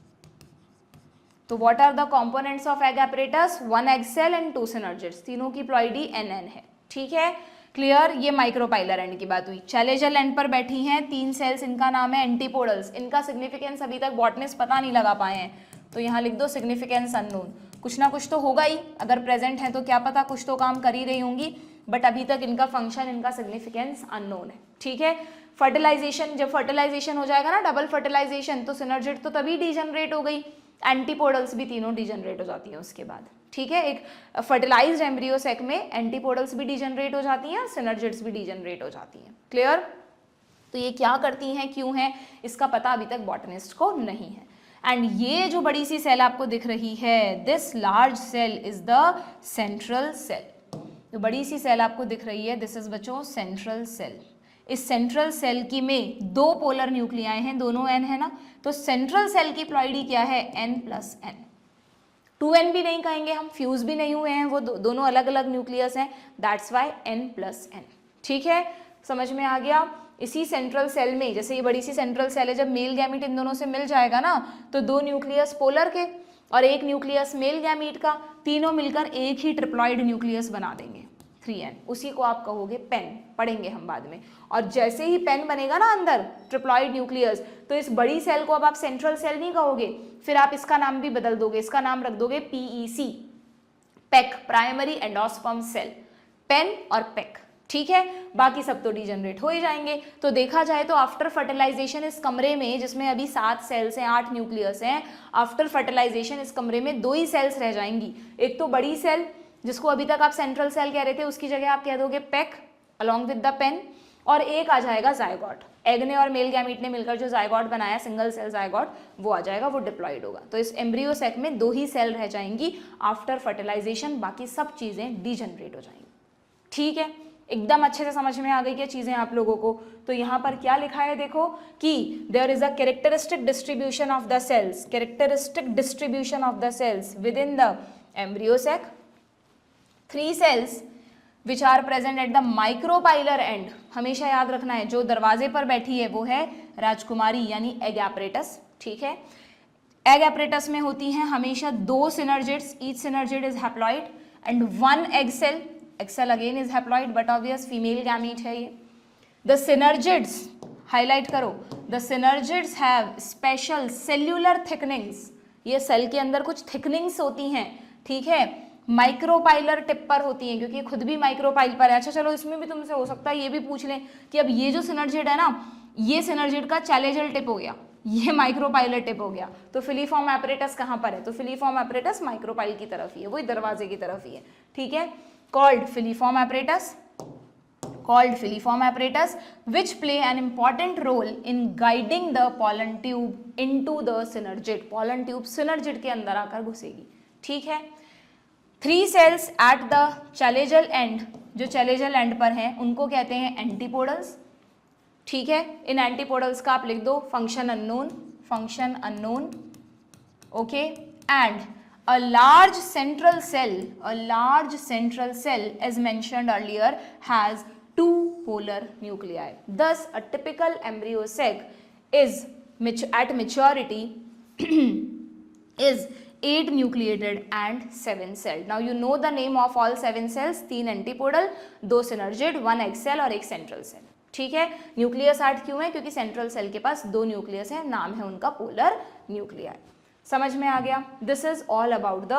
तो what are the components of egg apparatus, 1 egg cell and 2 synergids, तीनों की प्लॉइडी NN है, ठीक है, क्लियर। ये माइक्रोपाइलर एंड की बात हुई। चैलेजल एंड पर बैठी हैं 3 सेल्स, इनका नाम है एंटीपोडल्स। इनका सिग्निफिकेंस अभी तक बॉटनिस्ट पता नहीं लगा पाए हैं, तो यहाँ लिख दो सिग्निफिकेंस अननोन। कुछ ना कुछ तो होगा ही, अगर प्रेजेंट है तो क्या पता कुछ तो काम कर ही रही होंगी, बट अभी तक इनका फंक्शन, इनका सिग्निफिकेंस अननोन है, ठीक है। फर्टिलाइजेशन, जब फर्टिलाइजेशन हो जाएगा ना, डबल फर्टिलाइजेशन, तो सिनर्जिड तो तभी डिजनरेट हो गई, एंटीपोडल्स भी तीनों डिजनरेट हो जाती हैं उसके बाद, ठीक है। एक फर्टिलाइज्ड एम्ब्रियो सैक में एंटीपोडल्स भी डिजनरेट हो जाती हैं, सिनर्जिड्स भी डिजनरेट हो जाती हैं, क्लियर। तो ये क्या करती हैं, क्यों है, इसका पता अभी तक बॉटनिस्ट को नहीं है। एंड ये जो बड़ी सी सेल आपको दिख रही है, this large cell is the central cell. जो बड़ी सी सेल आपको दिख रही है, दिस इज बच्चों सेंट्रल सेल। इस सेंट्रल सेल की में 2 पोलर न्यूक्लियाई हैं, दोनों N है ना, तो सेंट्रल सेल की प्लॉइडी क्या है, N+N। 2N भी नहीं कहेंगे हम, फ्यूज भी नहीं हुए हैं, वो दोनों अलग अलग न्यूक्लियस हैं, दैट्स वाई N+N, ठीक है, समझ में आ गया। इसी सेंट्रल सेल में, जैसे ये बड़ी सी सेंट्रल सेल है, जब मेल गैमीट इन दोनों से मिल जाएगा ना, तो 2 न्यूक्लियस पोलर के और 1 न्यूक्लियस मेल गैमीट का, तीनों मिलकर एक ही ट्रिप्लॉइड न्यूक्लियस बना देंगे 3N। उसी को आप कहोगे पेन, पढ़ेंगे हम बाद में। और जैसे ही पेन बनेगा ना अंदर ट्रिप्लॉइड न्यूक्लियस, तो इस बड़ी सेल को अब आप सेंट्रल सेल नहीं कहोगे, फिर आप इसका नाम भी बदल दोगे, इसका नाम रख दोगे PEC, PEC, primary endosperm cell, PEN और पेक, ठीक है। बाकी सब तो डिजनरेट हो ही जाएंगे। तो देखा जाए तो आफ्टर फर्टिलाइजेशन इस कमरे में, जिसमें अभी 7 सेल्स हैं, 8 न्यूक्लियस हैं, आफ्टर फर्टिलाइजेशन इस कमरे में 2 ही सेल्स रह जाएंगी। एक तो बड़ी सेल जिसको अभी तक आप सेंट्रल सेल कह रहे थे, उसकी जगह आप कह दोगे PEC along with the PEN, और एक आ जाएगा जायगॉट। एग ने और मेल गैमीट ने मिलकर जो जायगॉट बनाया, सिंगल सेल जायगॉट, वो आ जाएगा, वो डिप्लॉइड होगा। तो इस एम्ब्रियो सैक में 2 ही सेल रह जाएंगी आफ्टर फर्टिलाइजेशन, बाकी सब चीजें डिजनरेट हो जाएंगी, ठीक है। एकदम अच्छे से समझ में आ गई क्या चीजें आप लोगों को। तो यहाँ पर क्या लिखा है देखो कि there is a characteristic distribution of the cells, characteristic distribution of the cells within the embryo sac. 3 cells which are present at the micropylar end, हमेशा याद रखना है जो दरवाजे पर बैठी है वो है राजकुमारी यानी एग एपरेटस, ठीक है। एग एपरेटस में होती हैं हमेशा 2 synergids, each synergid is haploid and 1 egg cell, egg cell again is haploid but obvious female gamete है ये। द सिनर्जिड्स, हाईलाइट करो, the synergids have special cellular thickenings, ये सेल के अंदर कुछ थिकनिंग्स होती हैं, ठीक है, माइक्रोपाइलर टिप पर होती हैं क्योंकि खुद भी माइक्रोपाइल पर है। अच्छा चलो इसमें भी तुमसे हो सकता है ये भी पूछ लें कि अब ये जो सिनर्जिड है ना, ये सिनर्जिड का चैलेजल टिप हो गया, ये माइक्रोपाइलर टिप हो गया, तो फिलीफॉर्म एपरेटस कहाँ पर है, तो फिलीफॉर्म एपरेटस माइक्रोपाइल की तरफ ही है, वही दरवाजे की तरफ ही है, ठीक है। Called filiform apparatus, called filiform apparatus which play an important role in guiding the pollen tube into the synergid, pollen tube synergid के अंदर आकर घुसेगी, ठीक है। 3 cells at the chalazial end, जो chalazial end पर हैं उनको कहते हैं एंटीपोडल्स, ठीक है। इन एंटीपोडल्स का आप लिख दो function unknown, okay. And a large central cell as mentioned earlier has 2 polar nuclei. Thus a typical embryo sac is at maturity is 8 nucleated and 7 celled. Now you know the name of all 7 cells, 3 antipodal, 2 synergid, 1 egg cell और 1 central cell, ठीक है। Nucleus 8 क्यों है, क्योंकि central cell के पास 2 nucleus है, नाम है उनका पोलर न्यूक्लियाई। समझ में आ गया, this is all about the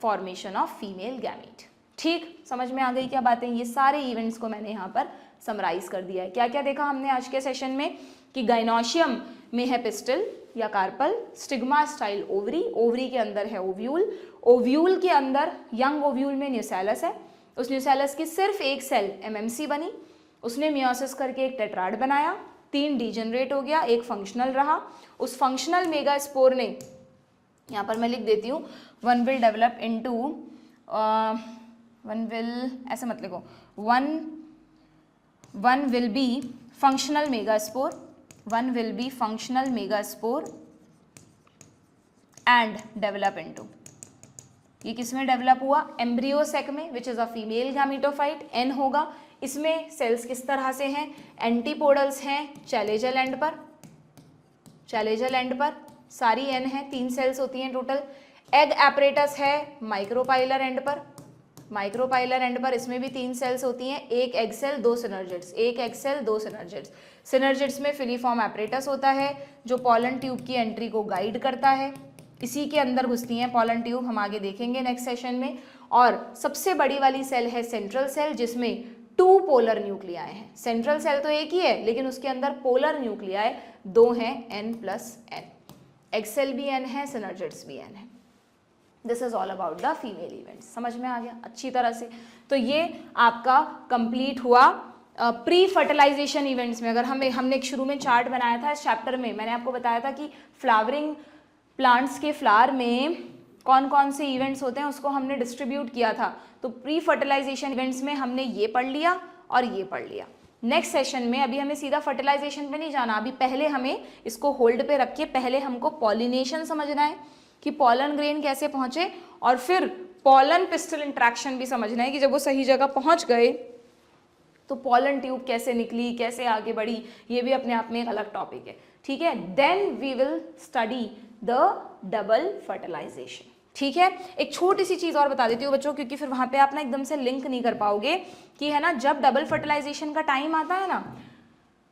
formation of female gamete, ठीक, समझ में आ गई क्या बातें। ये सारे इवेंट्स को मैंने यहाँ पर समराइज कर दिया है। क्या क्या देखा हमने आज के सेशन में कि गाइनोशियम में है पिस्टल या carpel, stigma style ovary, ovary के अंदर है ओव्यूल, ओव्यूल के अंदर यंग ओव्यूल में न्यूसेलस है, उस न्यूसेलस की सिर्फ एक सेल एमएमसी बनी, उसने मियोसिस करके एक टेट्राड बनाया, 3 डीजनरेट हो गया, एक फंक्शनल रहा, उस फंक्शनल मेगास्पोर ने, यहाँ पर मैं लिख देती हूँ, one will develop into, one will ऐसे मत लिखो, one will be functional megaspore, one will be functional megaspore and develop into, ये किस में डेवलप हुआ, एम्ब्रियो सेक में, which is a female gametophyte, n होगा। इसमें सेल्स किस तरह से हैं, एंटीपोडल्स हैं चैलेजल एंड पर, चैलेजल एंड पर सारी एन है, 3 सेल्स होती हैं टोटल। एग एपरेटस है माइक्रोपाइलर एंड पर, माइक्रोपाइलर एंड पर इसमें भी 3 सेल्स होती हैं, एक एग सेल 2 सिनर्जिड्स, एक एग सेल 2 सिनर्जिड्स। सिनर्जिड्स में फिलीफॉर्म एपरेटस होता है जो पॉलन ट्यूब की एंट्री को गाइड करता है, इसी के अंदर घुसती हैं पॉलन ट्यूब, हम आगे देखेंगे नेक्स्ट सेशन में। और सबसे बड़ी वाली सेल है सेंट्रल सेल जिसमें 2 पोलर न्यूक्लियाई हैं, सेंट्रल सेल तो एक ही है लेकिन उसके अंदर पोलर न्यूक्लियाई 2 हैं, n+n, एक्सेल भी n है, सिनर्जिड्स भी n है। This is all about the female events, समझ में आ गया अच्छी तरह से। तो ये आपका कंप्लीट हुआ प्री फर्टिलाइजेशन इवेंट्स में। अगर हमने एक शुरू में चार्ट बनाया था इस चैप्टर में, मैंने आपको बताया था कि फ्लावरिंग प्लांट्स के फ्लावर में कौन कौन से इवेंट्स होते हैं उसको हमने डिस्ट्रीब्यूट किया था। तो प्री फर्टिलाइजेशन इवेंट्स में हमने ये पढ़ लिया और ये पढ़ लिया। नेक्स्ट सेशन में अभी हमें सीधा फर्टिलाइजेशन पे नहीं जाना, अभी पहले हमें इसको होल्ड पे रखिए, पहले हमको पॉलिनेशन समझना है कि पॉलन ग्रेन कैसे पहुंचे, और फिर पॉलन पिस्टल इंट्रैक्शन भी समझना है कि जब वो सही जगह पहुंच गए तो पॉलन ट्यूब कैसे निकली, कैसे आगे बढ़ी, ये भी अपने आप में एक अलग टॉपिक है, ठीक है। Then we will study the double fertilization, ठीक है। एक छोटी सी चीज़ और बता देती हूँ बच्चों, क्योंकि फिर वहाँ पे आप ना एकदम से लिंक नहीं कर पाओगे कि है ना, जब डबल फर्टिलाइजेशन का टाइम आता है ना,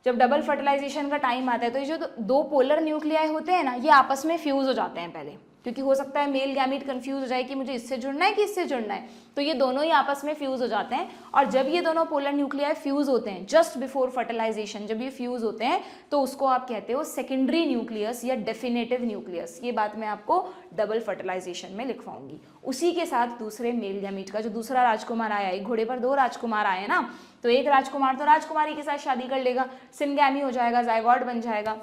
जब डबल फर्टिलाइजेशन का टाइम आता है तो ये जो 2 पोलर न्यूक्लियाई होते हैं ना, ये आपस में फ्यूज हो जाते हैं पहले, क्योंकि हो सकता है मेल गैमीट कंफ्यूज हो जाए कि मुझे इससे जुड़ना है कि इससे जुड़ना है, तो ये दोनों ही आपस में फ्यूज हो जाते हैं। और जब ये दोनों पोलर न्यूक्लियाई फ्यूज होते हैं जस्ट बिफोर फर्टिलाइजेशन, जब ये फ्यूज होते हैं तो उसको आप कहते हो सेकेंडरी न्यूक्लियस या डेफिनेटिव न्यूक्लियस। ये बात मैं आपको डबल फर्टिलाइजेशन में लिखवाऊंगी। उसी के साथ दूसरे मेल गैमीट का जो दूसरा राजकुमार आया, एक घोड़े पर 2 राजकुमार आए ना, तो एक राजकुमार तो राजकुमारी के साथ शादी कर लेगा, सिनगैमी हो जाएगा, जायगॉट बन जाएगा।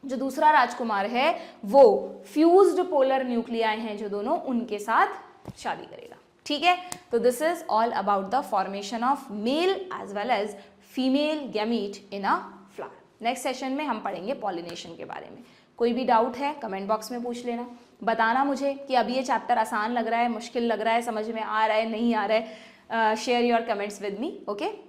जो दूसरा राजकुमार है वो फ्यूज्ड पोलर न्यूक्लियाई हैं जो दोनों, उनके साथ शादी करेगा, ठीक है। तो this is all about the formation of male as well as female gamete in a flower. Next session में हम पढ़ेंगे पॉलिनेशन के बारे में। कोई भी डाउट है कमेंट बॉक्स में पूछ लेना, बताना मुझे कि अभी ये चैप्टर आसान लग रहा है, मुश्किल लग रहा है, समझ में आ रहा है, नहीं आ रहा है। share your comments with me. Okay.